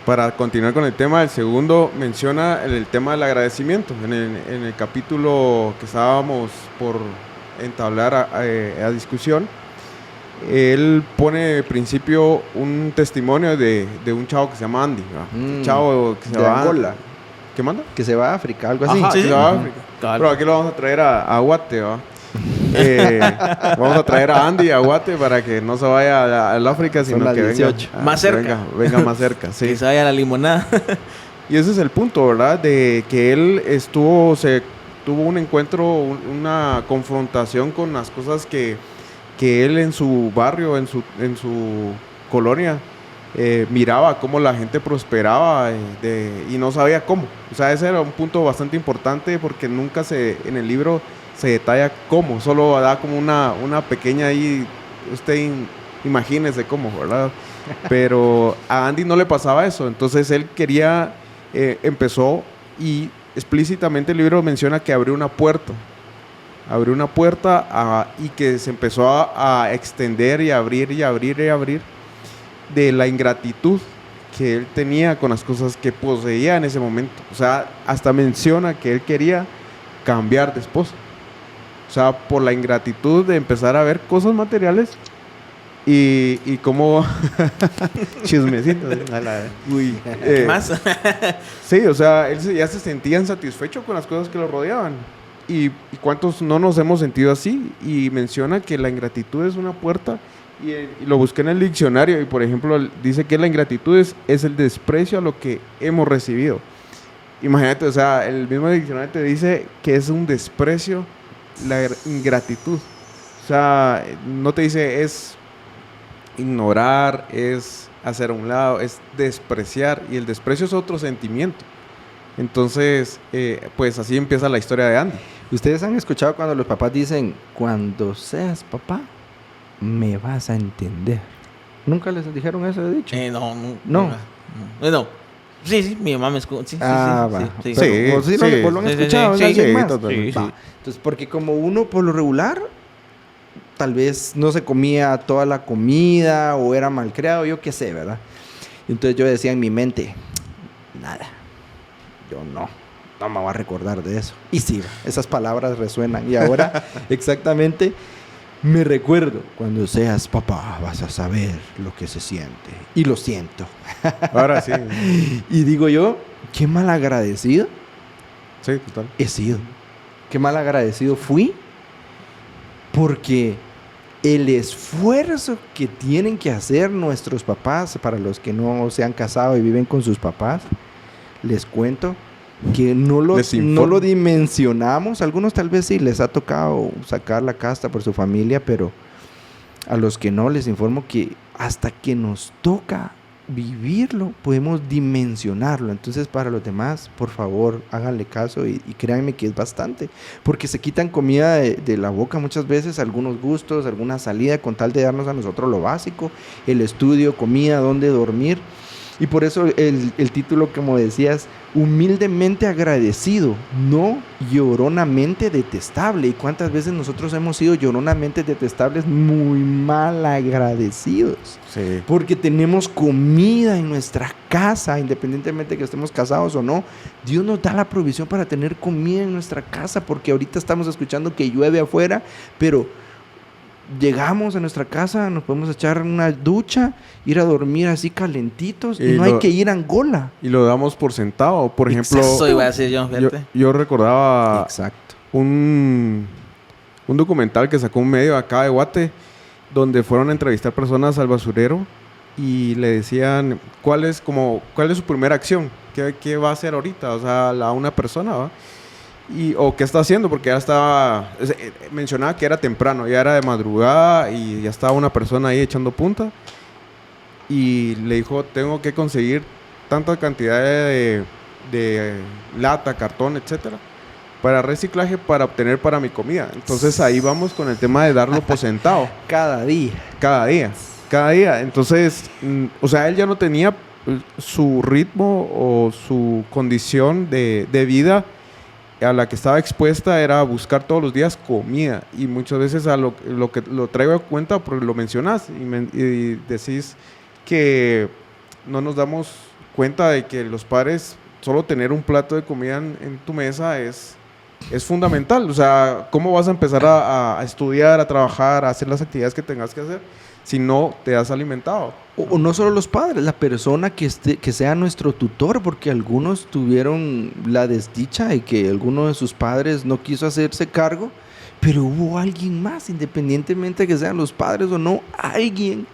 para continuar con el tema, el segundo menciona el tema del agradecimiento. En el capítulo que estábamos por entablar a discusión, él pone de principio un testimonio de un chavo que se llama Andy, ¿verdad? Un chavo que se de va Angola, ¿Qué manda? que se va a África, algo así. Ajá, Sí, que sí. se va a Ujú. África. Cabal. Pero aquí lo vamos a traer a Guate, ¿va? Vamos a traer a Andy a Guate para que no se vaya al África, Son sino las que 18. venga Más cerca. venga más cerca, sí. Que se vaya la limonada. Y ese es el punto, ¿verdad? De que él tuvo un encuentro, una confrontación con las cosas que él en su barrio, en su colonia, miraba cómo la gente prosperaba y no sabía cómo. O sea, ese era un punto bastante importante porque nunca en el libro se detalla cómo, solo da como una pequeña ahí, imagínese cómo, ¿verdad? Pero a Andy no le pasaba eso, entonces él quería, empezó, y explícitamente el libro menciona que abrió una puerta y que se empezó a extender y abrir de la ingratitud que él tenía con las cosas que poseía en ese momento. O sea, hasta menciona que él quería cambiar de esposa. O sea, por la ingratitud de empezar a ver cosas materiales y cómo... Chismecito. Uy, Eh, ¿qué más? Sí, o sea, él ya se sentía insatisfecho con las cosas que lo rodeaban. ¿Y cuántos no nos hemos sentido así? Y menciona que la ingratitud es una puerta. Y lo busqué en el diccionario y, por ejemplo, dice que la ingratitud es el desprecio a lo que hemos recibido. Imagínate, o sea, el mismo diccionario te dice que es un desprecio la ingratitud. O sea, no te dice es ignorar, es hacer a un lado, es despreciar. Y el desprecio es otro sentimiento. Entonces, pues así empieza la historia de Andy. ¿Ustedes han escuchado cuando los papás dicen, cuando seas papá, me vas a entender? ¿Nunca les dijeron eso de dicho? No. Sí, mi mamá me escucha. Sí, Va. sí. Pero, ¿o sí, no, sí. pues, lo han Sí, sí, escuchado? sí, ¿En alguien sí, más? totalmente. Va. Entonces, porque como uno por lo regular, tal vez no se comía toda la comida o era malcriado, yo qué sé, ¿verdad? Entonces yo decía en mi mente, nada, yo no me voy a recordar de eso. Y sí, esas palabras resuenan. Y ahora, exactamente, me recuerdo, cuando seas papá vas a saber lo que se siente. Y lo siento. Ahora sí. Y digo yo, qué mal agradecido Sí, total. he sido. Qué mal agradecido fui. Porque el esfuerzo que tienen que hacer nuestros papás, para los que no se han casado y viven con sus papás, les cuento que no lo dimensionamos. Algunos tal vez sí les ha tocado sacar la casta por su familia, pero a los que no, les informo que hasta que nos toca vivirlo, podemos dimensionarlo. Entonces, para los demás, por favor, háganle caso y créanme que es bastante, porque se quitan comida de la boca muchas veces, algunos gustos, alguna salida, con tal de darnos a nosotros lo básico, el estudio, comida, dónde dormir. Y por eso el título, como decías, humildemente agradecido, no lloronamente detestable. ¿Y cuántas veces nosotros hemos sido lloronamente detestables, muy mal agradecidos? Sí. Porque tenemos comida en nuestra casa, independientemente de que estemos casados o no. Dios nos da la provisión para tener comida en nuestra casa, porque ahorita estamos escuchando que llueve afuera, pero llegamos a nuestra casa, nos podemos echar una ducha, ir a dormir así calentitos y no hay que ir a Angola. Y lo damos por sentado. Por ejemplo, Eso iba a decir yo, fíjate. Yo recordaba Exacto. un documental que sacó un medio acá de Guate, donde fueron a entrevistar personas al basurero y le decían cuál es su primera acción, qué va a hacer ahorita, o sea, a una persona, ¿va? O qué está haciendo, porque ya estaba, mencionaba que era temprano, ya era de madrugada y ya estaba una persona ahí echando punta y le dijo, tengo que conseguir tanta cantidad de lata, cartón, etcétera, para reciclaje, para obtener para mi comida. Entonces ahí vamos con el tema de darlo por sentado. Cada día. Entonces, o sea, él ya no tenía su ritmo o su condición de vida a la que estaba expuesta, era buscar todos los días comida. Y muchas veces a lo que lo traigo a cuenta, porque lo mencionas y decís que no nos damos cuenta de que los padres, solo tener un plato de comida en tu mesa es fundamental. O sea, ¿cómo vas a empezar a estudiar, a trabajar, a hacer las actividades que tengas que hacer si no te has alimentado? O no solo los padres, la persona que sea nuestro tutor, porque algunos tuvieron la desdicha de que alguno de sus padres no quiso hacerse cargo, pero hubo alguien más, independientemente de que sean los padres o no, alguien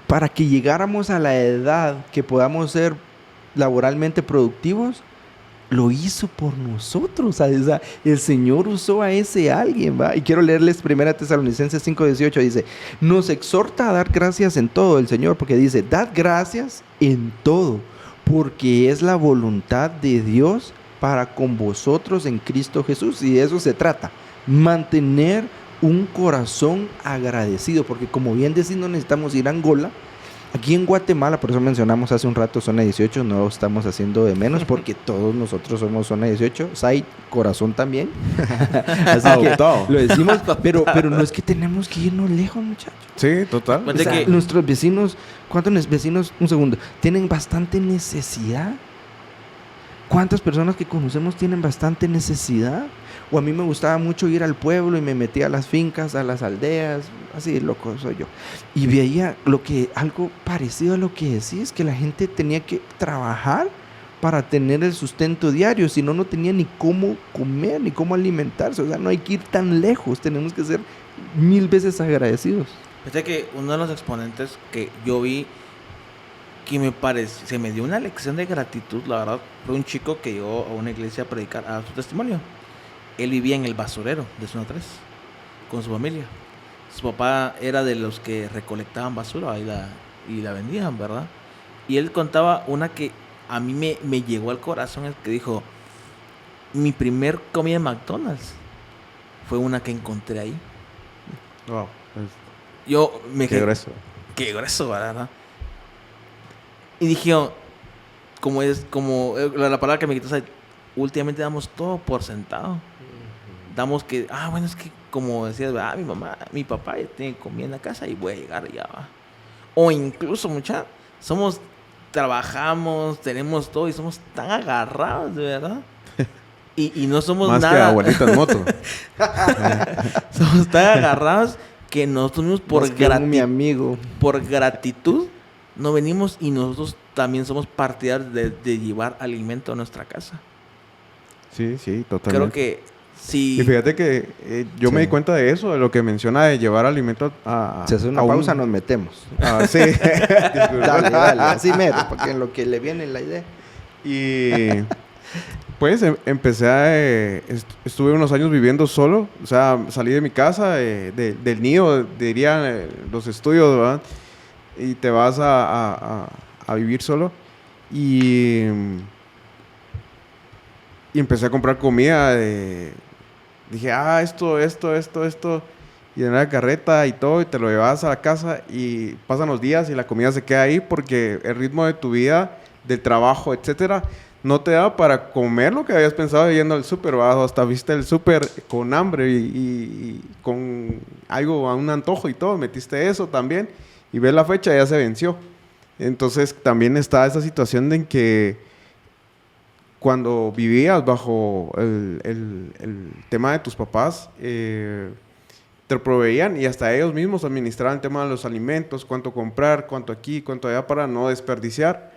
para que llegáramos a la edad que podamos ser laboralmente productivos, lo hizo por nosotros. O sea, el Señor usó a ese alguien, ¿va? Y quiero leerles 1 Tesalonicenses 5:18. Dice, nos exhorta a dar gracias en todo el Señor, porque dice, dad gracias en todo, porque es la voluntad de Dios para con vosotros en Cristo Jesús. Y de eso se trata, mantener un corazón agradecido, porque como bien decís, no necesitamos ir a Angola. Aquí en Guatemala, por eso mencionamos hace un rato zona 18, no lo estamos haciendo de menos, porque todos nosotros somos zona 18, SAI, corazón también. Así que lo decimos, pero no es que tenemos que irnos lejos, muchachos. Sí, total. O sea, nuestros vecinos, ¿cuántos vecinos? Un segundo, tienen bastante necesidad. ¿Cuántas personas que conocemos tienen bastante necesidad? O a mí me gustaba mucho ir al pueblo y me metía a las fincas, a las aldeas, así loco soy yo. Y veía algo parecido a lo que decís, que la gente tenía que trabajar para tener el sustento diario, si no, no tenía ni cómo comer, ni cómo alimentarse. O sea, no hay que ir tan lejos, tenemos que ser 1000 veces agradecidos. Fíjate que uno de los exponentes que yo vi que se me dio una lección de gratitud, la verdad, fue un chico que llegó a una iglesia a predicar a su testimonio. Él vivía en el basurero de zona 3 con su familia. Su papá era de los que recolectaban basura y la vendían, ¿verdad? Y él contaba una que a mí me llegó al corazón, el que dijo, mi primer comida en McDonald's fue una que encontré ahí. Wow. Yo me Qué grueso. Qué grueso, ¿verdad? Y dije, como la palabra que me quitas, últimamente damos todo por sentado. Damos que, bueno, es que como decías, mi mamá, mi papá ya tiene comida en la casa y voy a llegar ya, va. O incluso, trabajamos, tenemos todo y somos tan agarrados, de verdad. Y no somos más nada. Más que abuelita en moto. Somos tan agarrados que nosotros mismos mi amigo. por gratitud no venimos y nosotros también somos partidarios de llevar alimento a nuestra casa. Sí, totalmente. Creo que Sí. Y fíjate que yo me di cuenta de eso, de lo que menciona de llevar alimento Si hace una pausa, nos metemos. Sí. Dale, así mero, porque en lo que le viene la idea. Y pues empecé estuve unos años viviendo solo, o sea, salí de mi casa, del nido, dirían los estudios, ¿verdad? Y te vas a vivir solo. Y empecé a comprar comida. Dije, esto. Y en la carreta y todo, y te lo llevas a la casa y pasan los días y la comida se queda ahí porque el ritmo de tu vida, del trabajo, etcétera, no te da para comer lo que habías pensado yendo al súper, ¿verdad? Hasta viste el súper con hambre y con algo, un antojo y todo, metiste eso también y ves la fecha, ya se venció. Entonces también está esa situación de en que cuando vivías bajo el tema de tus papás, te proveían y hasta ellos mismos administraban el tema de los alimentos, cuánto comprar, cuánto aquí, cuánto allá para no desperdiciar.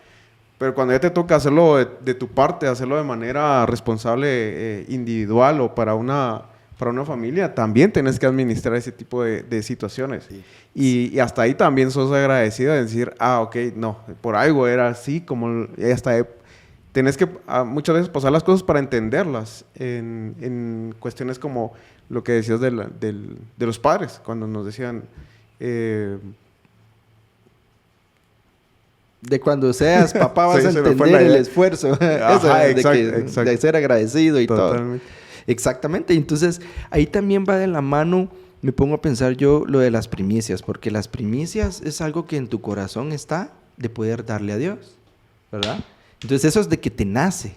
Pero cuando ya te toca hacerlo de tu parte, hacerlo de manera responsable, individual o para una familia, también tienes que administrar ese tipo de situaciones. Sí. Y hasta ahí también sos agradecido de decir, ok, no, por algo era así, como hasta tienes que muchas veces pasar las cosas para entenderlas en cuestiones como lo que decías de los padres, cuando nos decían... de cuando seas papá vas a entender el esfuerzo. Ajá, eso, de ser agradecido y totalmente. todo. Exactamente. Entonces, ahí también va de la mano, me pongo a pensar yo, lo de las primicias, porque las primicias es algo que en tu corazón está de poder darle a Dios, ¿verdad? Entonces, eso es de que te nace.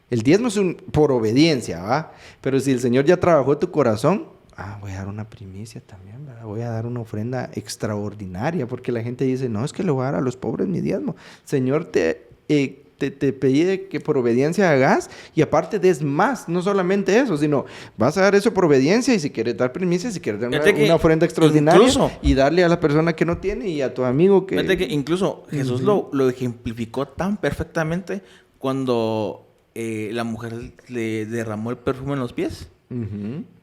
El diezmo es por obediencia, ¿va? Pero si el Señor ya trabajó tu corazón, voy a dar una primicia también, ¿verdad? Voy a dar una ofrenda extraordinaria, porque la gente dice, no, es que le voy a dar a los pobres mi diezmo. Señor, te pedí que por obediencia hagas y aparte des más, no solamente eso, sino vas a dar eso por obediencia y si quieres dar primicia, si quieres dar una ofrenda extraordinaria incluso, y darle a la persona que no tiene y a tu amigo que... Fíjate que incluso Jesús lo ejemplificó tan perfectamente cuando la mujer le derramó el perfume en los pies.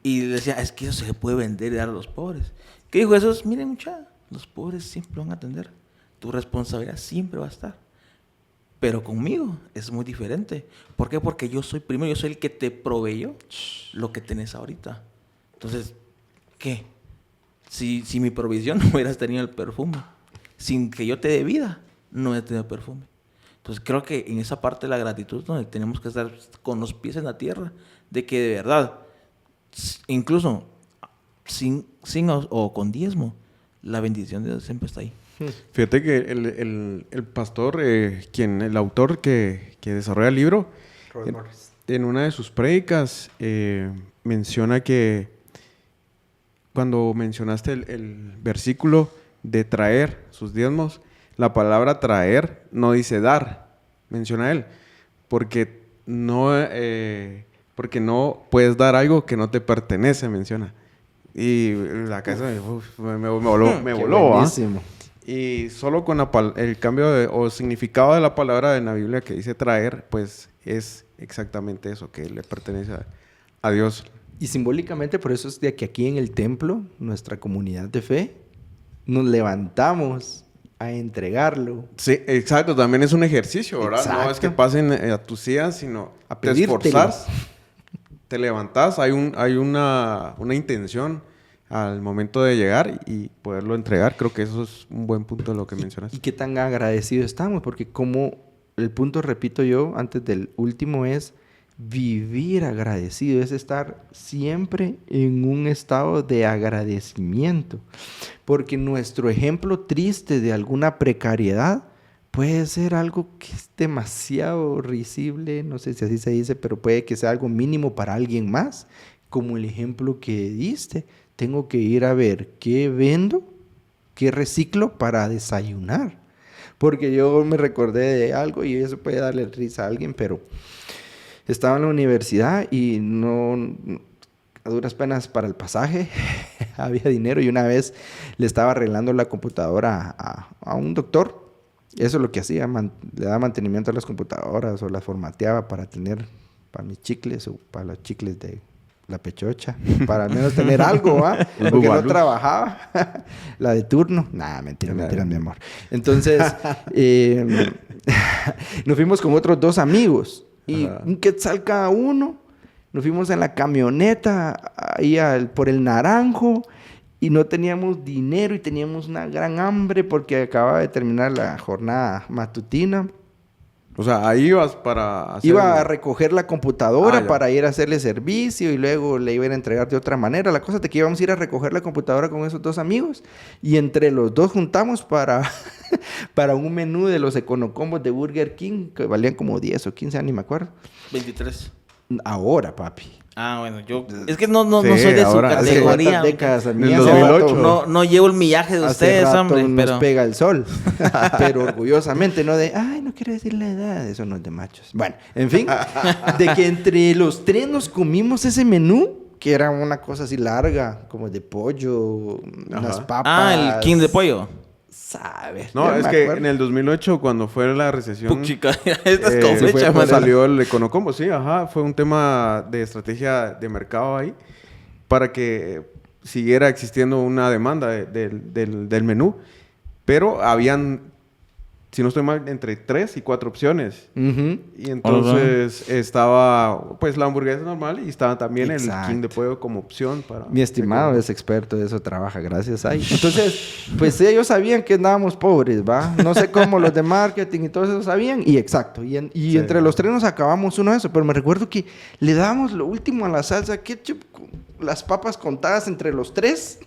Y le decía, es que eso se puede vender y dar a los pobres. ¿Qué dijo Jesús? Miren, muchachos, los pobres siempre van a atender. Tu responsabilidad siempre va a estar. Pero conmigo es muy diferente. ¿Por qué? Porque yo soy primero, yo soy el que te proveyó lo que tenés ahorita. Entonces, ¿qué? Si mi provisión no hubieras tenido el perfume, sin que yo te dé vida, no hubiera tenido perfume. Entonces, creo que en esa parte de la gratitud donde tenemos que estar con los pies en la tierra, de que de verdad, incluso sin o con diezmo, la bendición de Dios siempre está ahí. Fíjate que el pastor, el autor que desarrolla el libro, en una de sus prédicas menciona que cuando mencionaste el versículo de traer sus diezmos, la palabra traer no dice dar, menciona él, porque no puedes dar algo que no te pertenece, menciona. Y la cabeza me voló. Buenísimo. Y solo con el cambio o significado de la palabra en la Biblia que dice traer, pues es exactamente eso, que le pertenece a Dios. Y simbólicamente por eso es de que aquí en el templo, nuestra comunidad de fe, nos levantamos a entregarlo. Sí, exacto, también es un ejercicio, ¿verdad? Exacto. No es que pasen a tus días, sino a te esforzás, te levantás, hay una intención al momento de llegar y poderlo entregar. Creo que eso es un buen punto de lo que mencionas. ¿Y qué tan agradecidos estamos? Porque como el punto, repito yo, antes del último es vivir agradecido, es estar siempre en un estado de agradecimiento. Porque nuestro ejemplo triste de alguna precariedad puede ser algo que es demasiado risible, no sé si así se dice, pero puede que sea algo mínimo para alguien más, como el ejemplo que diste. Tengo que ir a ver qué vendo, qué reciclo para desayunar. Porque yo me recordé de algo y eso puede darle risa a alguien, pero estaba en la universidad y no a duras penas para el pasaje había dinero y una vez le estaba arreglando la computadora a un doctor. Eso es lo que hacía, le daba mantenimiento a las computadoras o las formateaba para tener para mis chicles o para los chicles la pechocha, para al menos tener algo, ¿va? Porque no trabajaba. La de turno. Nah, mentira, mi amor. Entonces, nos fuimos con otros 2 amigos. Y un quetzal cada uno. Nos fuimos en la camioneta, ahí por el Naranjo. Y no teníamos dinero y teníamos una gran hambre porque acababa de terminar la jornada matutina. O sea, ahí ibas para hacer... Iba a recoger la computadora para ir a hacerle servicio y luego le iba a ir a entregar de otra manera. La cosa es que íbamos a ir a recoger la computadora con esos 2 amigos y entre los 2 juntamos para un menú de los econocombos de Burger King que valían como 10 o 15, ni me acuerdo. 23. Ahora, papi. Ah, bueno, yo... Es que no soy de su categoría. Décadas, en el 2008. No llevo el millaje de ustedes, hombre. Nos pega el sol. Pero orgullosamente, no de... Ay, no quiero decir la edad. Eso no es de machos. Bueno, en fin. De que entre los 3 nos comimos ese menú, que era una cosa así larga, como de pollo, unas papas. Ah, el king de pollo. ¿Sabes? No, es que en el 2008, cuando fue la recesión... Chica, esta es salió el Econocombo, sí, ajá. Fue un tema de estrategia de mercado ahí para que siguiera existiendo una demanda del menú. Pero habían, si no estoy mal, entre 3 y 4 opciones. Y entonces estaba, pues, la hamburguesa normal y estaba también el king de pollo como opción para... Mi estimado es experto de eso, trabaja, gracias a él. Entonces, pues ellos sabían que andábamos pobres, ¿va? No sé cómo los de marketing y todos eso sabían. Y exacto. Y entre los 3 nos acabamos uno de eso. Pero me recuerdo que le dábamos lo último a la salsa ketchup, las papas contadas entre los 3.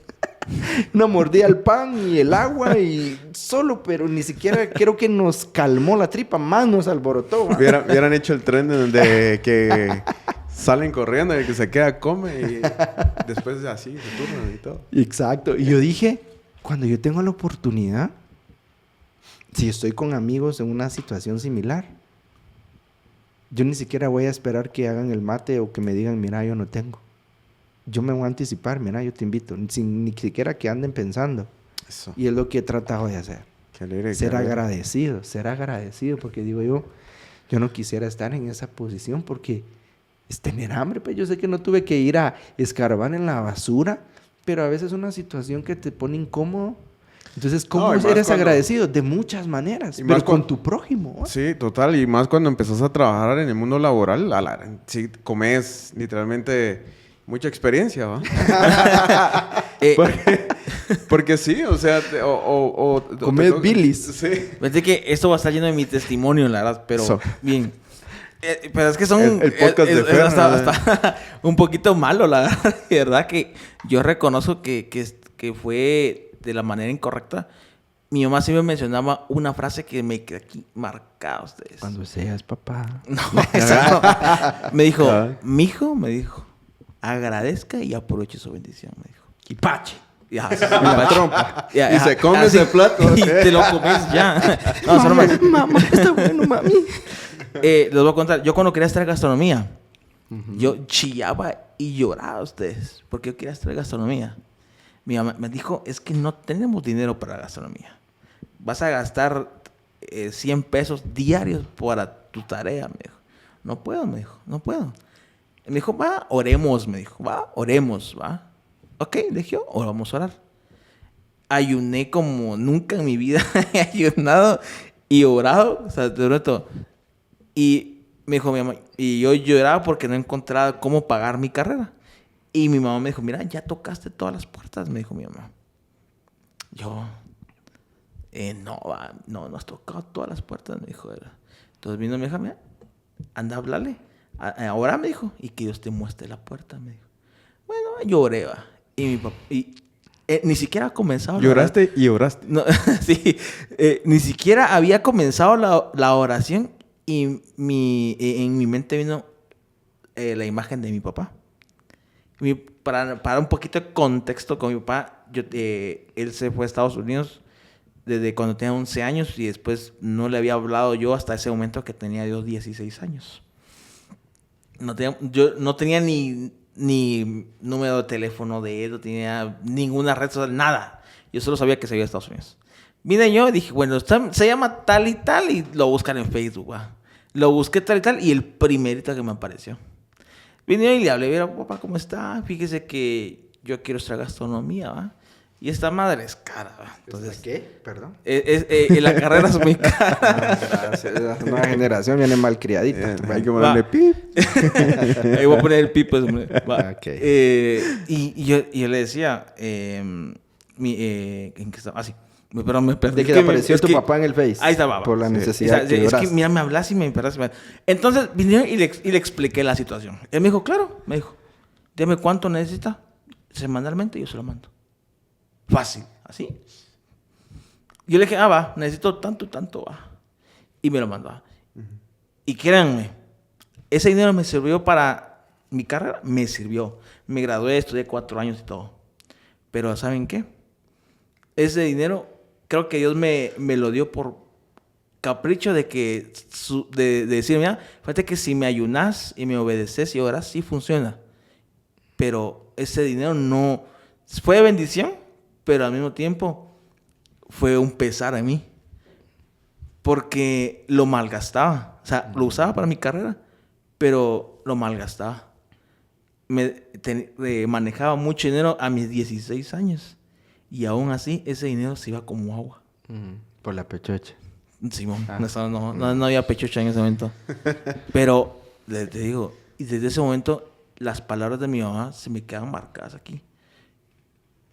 Una mordida al pan y el agua y solo, pero ni siquiera creo que nos calmó la tripa, más nos alborotó. Hubieran hecho el tren de que salen corriendo y que se queda, come y después así se turnan y todo. Exacto. Y yo dije, cuando yo tengo la oportunidad, si estoy con amigos en una situación similar, yo ni siquiera voy a esperar que hagan el mate o que me digan, mira, yo no tengo. Yo me voy a anticipar, mira, yo te invito, sin ni siquiera que anden pensando. Eso. Y es lo que he tratado de hacer. Qué alegre, ser agradecido, porque digo yo no quisiera estar en esa posición porque es tener hambre, pues yo sé que no tuve que ir a escarbar en la basura, pero a veces es una situación que te pone incómodo. Entonces, ¿cómo eres agradecido? De muchas maneras, pero con tu prójimo. Sí, total, y más cuando empezás a trabajar en el mundo laboral, sí, comes literalmente... Mucha experiencia, ¿va? porque sí, o sea... Comer bilis. Sí. Pensé que esto va a estar lleno de mi testimonio, la verdad, pero bien. Pero es que son... El podcast de Fer. Hasta un poquito malo, la verdad que yo reconozco que fue de la manera incorrecta. Mi mamá siempre mencionaba una frase que me quedó aquí marcada, ustedes. Cuando seas papá. No, esa no. Me dijo, mijo, me dijo... agradezca y aproveche su bendición, me dijo. Y pache. Ya, la trompa. Y se come ese plato. Y te lo comes ya. No, solo más. Mamá, está bueno, mami. Les voy a contar. Yo cuando quería estudiar gastronomía, yo chillaba y lloraba a ustedes. Porque yo quería estudiar gastronomía. Mi mamá me dijo, es que no tenemos dinero para la gastronomía. Vas a gastar 100 pesos diarios para tu tarea, me dijo. No puedo, me dijo. No puedo. Me dijo, va, oremos, me dijo, va, oremos, va. Ok, le dije, ahora vamos a orar. Ayuné como nunca en mi vida he ayunado y orado, o sea, de reto. Y me dijo mi mamá, y yo lloraba porque no encontraba cómo pagar mi carrera. Y mi mamá me dijo, mira, ya tocaste las puertas, me dijo mi mamá. Yo, no has tocado todas las puertas, me dijo. Entonces vino mi hija, mira, anda a hablarle. Ahora me dijo, y que Dios te muestre la puerta, me dijo. Bueno, lloré, va. Y mi papá, ni siquiera ha comenzado. Lloraste y oraste. No, sí, ni siquiera había comenzado la oración y en mi mente vino la imagen de mi papá. Para un poquito de contexto con mi papá, él se fue a Estados Unidos desde cuando tenía 11 años y después no le había hablado yo hasta ese momento que tenía yo 16 años. Yo no tenía ni número de teléfono de él, no tenía ninguna red social, nada. Yo solo sabía que se iba a Estados Unidos. Vine yo y dije, bueno, se llama tal y lo buscan en Facebook, ¿va? Lo busqué tal y el primerito que me apareció. Vine y le hablé, mira, papá, ¿cómo está? Fíjese que yo quiero estudiar gastronomía, ¿va? Y esta madre es cara, ¿va? Entonces, ¿qué? Perdón. La carrera es muy cara. La nueva generación viene malcriadita. Hay que ponerle pip. Ahí voy a poner el pipo. Va. Ok. Y yo le decía, ¿en qué estaba? Ah, sí. Pero me perdí. De que apareció tu papá en el Face. Ahí está, va. Por la necesidad Es que lograste. mira, me hablas y me perdás. Entonces vine y le expliqué la situación. Él me dijo, claro, me dijo, dime cuánto necesita semanalmente y yo se lo mando. Fácil, así. Yo le dije, va, necesito tanto y tanto, va. Y me lo mandó. Y créanme, ese dinero me sirvió para mi carrera, me sirvió. Me gradué, estudié 4 años y todo. Pero ¿saben qué? Ese dinero, creo que Dios me lo dio por capricho de que, de decir, mira, fíjate que si me ayunas y me obedeces y oras, sí funciona. Pero ese dinero no, fue bendición, pero al mismo tiempo fue un pesar a mí. Porque lo malgastaba. O sea, lo usaba para mi carrera, pero lo malgastaba. Manejaba mucho dinero a mis 16 años. Y aún así, ese dinero se iba como agua. Por la pechocha. Simón, no había pechocha en ese momento. Pero, te digo, y desde ese momento, las palabras de mi mamá se me quedan marcadas aquí.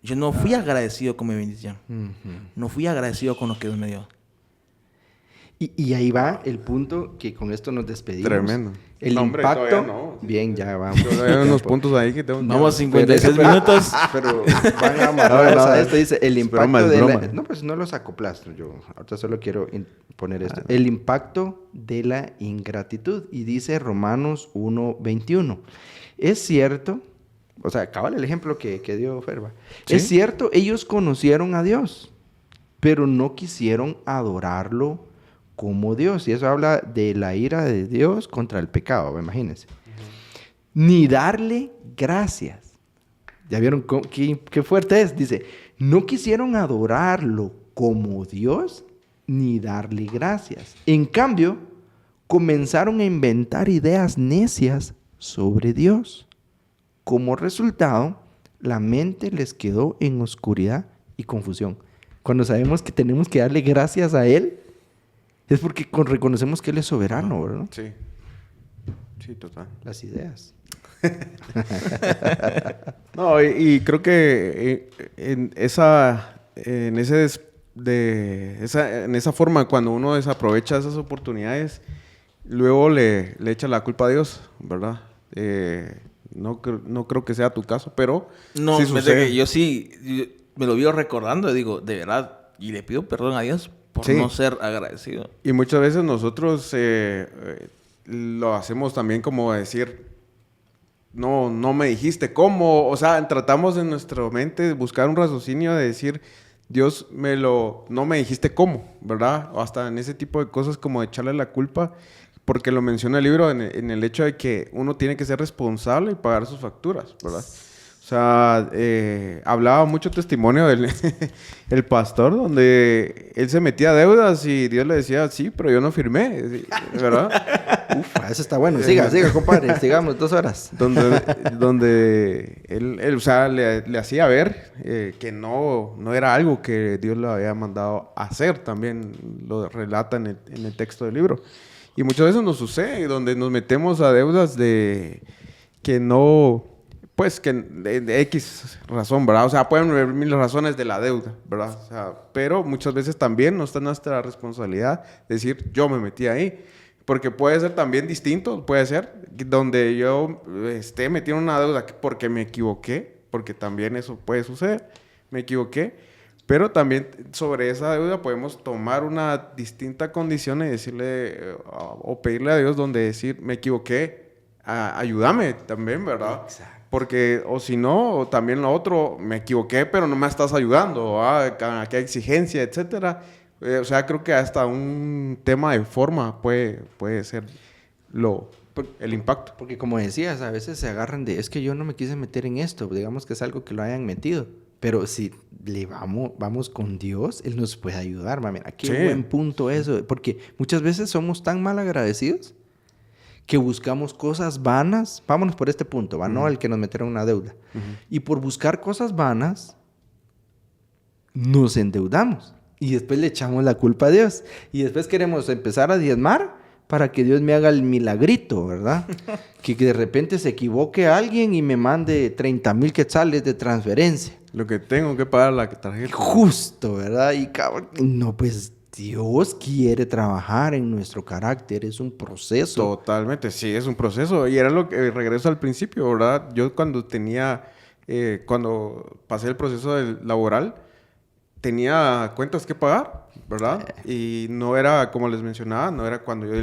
Yo no fui agradecido con mi bendición. No fui agradecido con lo que Dios me dio. Y ahí va el punto que con esto nos despedimos. Tremendo. El No, hombre, impacto. todavía no. Bien, ya vamos. Hay unos puntos ahí que tengo. Vamos 56 minutos. Pero van a amarrar a esto. Dice el impacto broma, es de broma. No, pues no los acoplas. Yo ahorita solo quiero poner esto. El impacto de la ingratitud. Y dice Romanos 1:21. Es cierto, o sea, cabal el ejemplo que dio Ferba. ¿Sí? Es cierto, ellos conocieron a Dios, pero no quisieron adorarlo como Dios. Y eso habla de la ira de Dios contra el pecado, imagínense. Ni darle gracias. ¿Ya vieron qué fuerte es? Dice, no quisieron adorarlo como Dios ni darle gracias. En cambio, comenzaron a inventar ideas necias sobre Dios. Como resultado, la mente les quedó en oscuridad y confusión. Cuando sabemos que tenemos que darle gracias a Él, es porque reconocemos que Él es soberano, ¿verdad? Sí. Sí, total. Las ideas. No, y creo que en esa forma, cuando uno desaprovecha esas oportunidades, luego le echa la culpa a Dios, ¿verdad? No creo que sea tu caso, pero No, sí sí sucede. que yo me lo vivo recordando y digo, de verdad, y le pido perdón a Dios por Sí. no ser agradecido. Y muchas veces nosotros lo hacemos también como decir, no me dijiste cómo. O sea, tratamos en nuestra mente de buscar un raciocinio de decir, Dios no me dijiste cómo, ¿verdad? O hasta en ese tipo de cosas como echarle la culpa, porque lo menciona el libro en el hecho de que uno tiene que ser responsable y pagar sus facturas, ¿verdad? O sea, hablaba mucho testimonio del el pastor, donde él se metía a deudas y Dios le decía, sí, pero yo no firmé, ¿verdad? Ufa, eso está bueno. Siga, compadre. Sigamos 2 horas. Donde él o sea, le hacía ver que no era algo que Dios le había mandado a hacer. También lo relata en el texto del libro. Y muchas veces nos sucede, donde nos metemos a deudas de que no... Pues que de X razón, ¿verdad? O sea, pueden haber 1000 razones de la deuda, ¿verdad? O sea, pero muchas veces también no está en nuestra responsabilidad decir, yo me metí ahí. Porque puede ser también distinto, puede ser donde yo esté metido en una deuda porque me equivoqué, porque también eso puede suceder, me equivoqué. Pero también sobre esa deuda podemos tomar una distinta condición y decirle o pedirle a Dios donde decir, me equivoqué, ayúdame también, ¿verdad? Exacto. Porque, o si no, también lo otro, me equivoqué, pero no me estás ayudando, ¿a qué exigencia, etcétera? O sea, creo que hasta un tema de forma puede ser el impacto. Porque como decías, a veces se agarran de, es que yo no me quise meter en esto. Digamos que es algo que lo hayan metido. Pero si le vamos con Dios, Él nos puede ayudar. Mira, qué Sí. buen punto eso. Porque muchas veces somos tan mal agradecidos que buscamos cosas vanas. Vámonos por este punto, ¿va? No el que nos metieron una deuda. Y por buscar cosas vanas, nos endeudamos. Y después le echamos la culpa a Dios. Y después queremos empezar a diezmar para que Dios me haga el milagrito, ¿verdad? que de repente se equivoque alguien y me mande 30,000 quetzales de transferencia. Lo que tengo que pagar la tarjeta. Justo, ¿verdad? Y cabrón, no, pues Dios quiere trabajar en nuestro carácter, es un proceso. Totalmente, sí, es un proceso. Y era lo que regreso al principio, ¿verdad? Yo cuando cuando pasé el proceso laboral, tenía cuentas que pagar, ¿verdad? Y no era, como les mencionaba, no era cuando yo di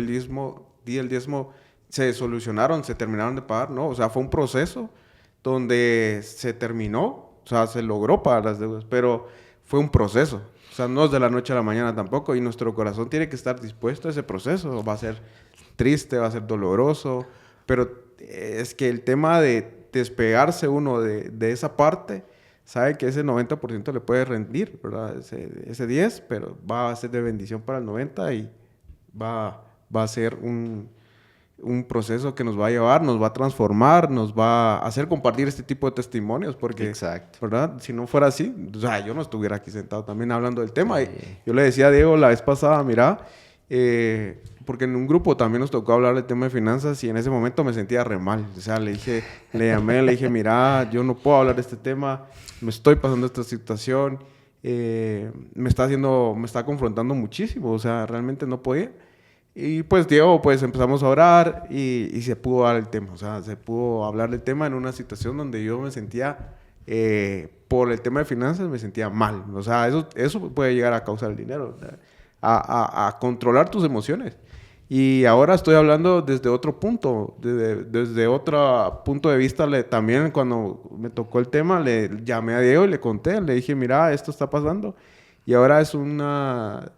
el diezmo, se solucionaron, se terminaron de pagar, ¿no? O sea, fue un proceso donde se terminó, o sea, se logró pagar las deudas, pero fue un proceso. O sea, no es de la noche a la mañana tampoco, y nuestro corazón tiene que estar dispuesto a ese proceso. Va a ser triste, va a ser doloroso, pero es que el tema de despegarse uno de esa parte, sabe que ese 90% le puede rendir, ¿verdad? Ese 10%, pero va a ser de bendición para el 90% y va a ser un proceso que nos va a llevar, nos va a transformar, nos va a hacer compartir este tipo de testimonios, porque, exacto, ¿verdad? Si no fuera así, o sea, yo no estuviera aquí sentado también hablando del tema. Sí. Y yo le decía a Diego la vez pasada, mira, porque en un grupo también nos tocó hablar del tema de finanzas y en ese momento me sentía re mal. O sea, le llamé, le dije, mira, yo no puedo hablar de este tema, me estoy pasando esta situación, me está confrontando muchísimo, o sea, realmente no podía. Y pues Diego, pues empezamos a orar y se pudo dar el tema, o sea, se pudo hablar del tema en una situación donde yo me sentía, por el tema de finanzas, me sentía mal. O sea, eso puede llegar a causar el dinero, a controlar tus emociones. Y ahora estoy hablando desde otro punto, desde otro punto de vista. También cuando me tocó el tema, le llamé a Diego y le conté, le dije, mira, esto está pasando. Y ahora es una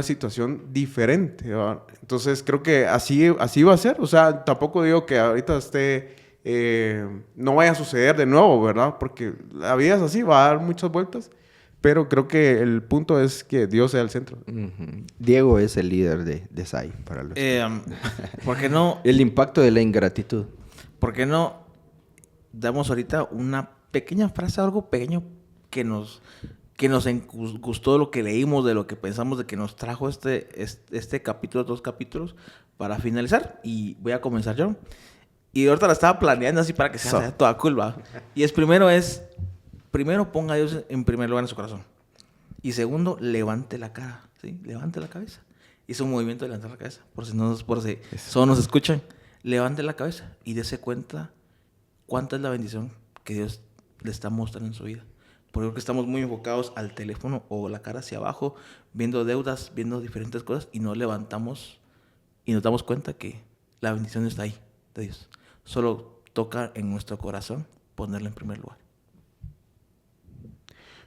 situación diferente, ¿verdad? Entonces creo que así va a ser. O sea, tampoco digo que ahorita no vaya a suceder de nuevo, ¿verdad? Porque la vida es así, va a dar muchas vueltas. Pero creo que el punto es que Dios sea el centro. Uh-huh. Diego es el líder de SAI para los... ¿Por qué no? El impacto de la ingratitud. ¿Por qué no damos ahorita una pequeña frase, algo pequeño que nos gustó de lo que leímos, de lo que pensamos, de que nos trajo este capítulo, 2 capítulos, para finalizar? Y voy a comenzar yo. Y ahorita la estaba planeando así para que sea toda cool, ¿va? Y primero ponga a Dios en primer lugar en su corazón. Y segundo, levante la cara, ¿sí? Levante la cabeza. Hizo un movimiento de levantar la cabeza, por si solo nos escuchan. Levante la cabeza y dése cuenta cuánta es la bendición que Dios le está mostrando en su vida. Porque creo que estamos muy enfocados al teléfono o la cara hacia abajo, viendo deudas, viendo diferentes cosas, y no levantamos y nos damos cuenta que la bendición está ahí, de Dios. Solo toca en nuestro corazón ponerla en primer lugar.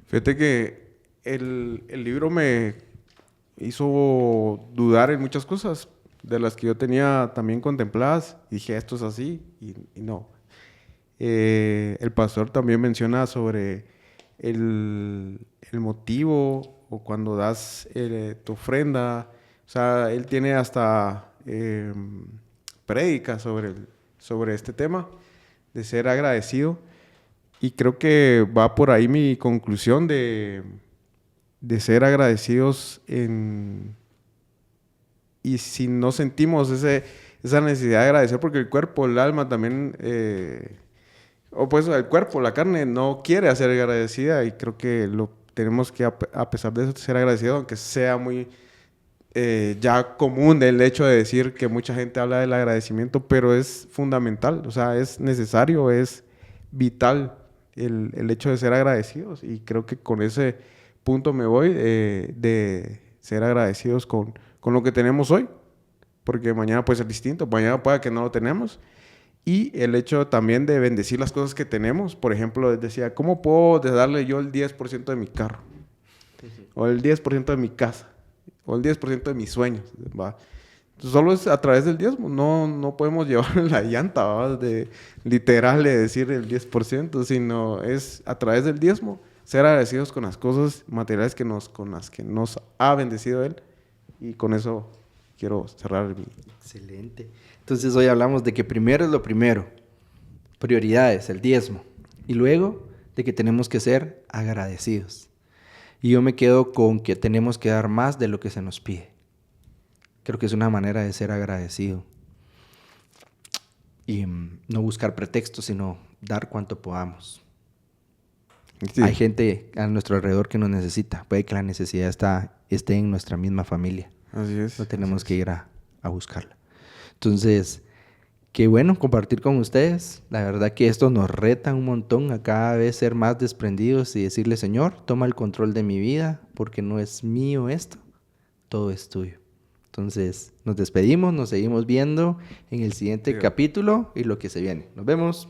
Fíjate que el libro me hizo dudar en muchas cosas de las que yo tenía también contempladas. Y dije, esto es así, y no. El pastor también menciona sobre el motivo o cuando das tu ofrenda. O sea, él tiene hasta prédicas sobre este tema de ser agradecido. Y creo que va por ahí mi conclusión de ser agradecidos y si no sentimos esa necesidad de agradecer, porque el cuerpo, el alma también, o pues el cuerpo, la carne no quiere ser agradecida, y creo que lo tenemos que, a pesar de eso, ser agradecidos, aunque sea muy ya común el hecho de decir que mucha gente habla del agradecimiento, pero es fundamental, o sea, es necesario, es vital el hecho de ser agradecidos, y creo que con ese punto me voy, de ser agradecidos con lo que tenemos hoy, porque mañana puede ser distinto, mañana puede que no lo tenemos, y el hecho también de bendecir las cosas que tenemos. Por ejemplo, decía, ¿cómo puedo darle yo el 10% de mi carro? O el 10% de mi casa, o el 10% de mis sueños, ¿va? Solo es a través del diezmo. No podemos llevar la llanta, ¿va? Literal de decir el 10%, sino es a través del diezmo ser agradecidos con las cosas materiales con las que nos ha bendecido Él. Y con eso quiero cerrar. Excelente. Entonces hoy hablamos de que primero es lo primero. Prioridades, el diezmo. Y luego de que tenemos que ser agradecidos. Y yo me quedo con que tenemos que dar más de lo que se nos pide. Creo que es una manera de ser agradecido. Y no buscar pretextos, sino dar cuanto podamos. Sí. Hay gente a nuestro alrededor que nos necesita. Puede que la necesidad esté en nuestra misma familia. Así es. No tenemos así que ir a buscarla. Entonces, qué bueno compartir con ustedes. La verdad que esto nos reta un montón a cada vez ser más desprendidos y decirle, Señor, toma el control de mi vida porque no es mío esto, todo es tuyo. Entonces, nos despedimos, nos seguimos viendo en el siguiente Sí. capítulo y lo que se viene. Nos vemos.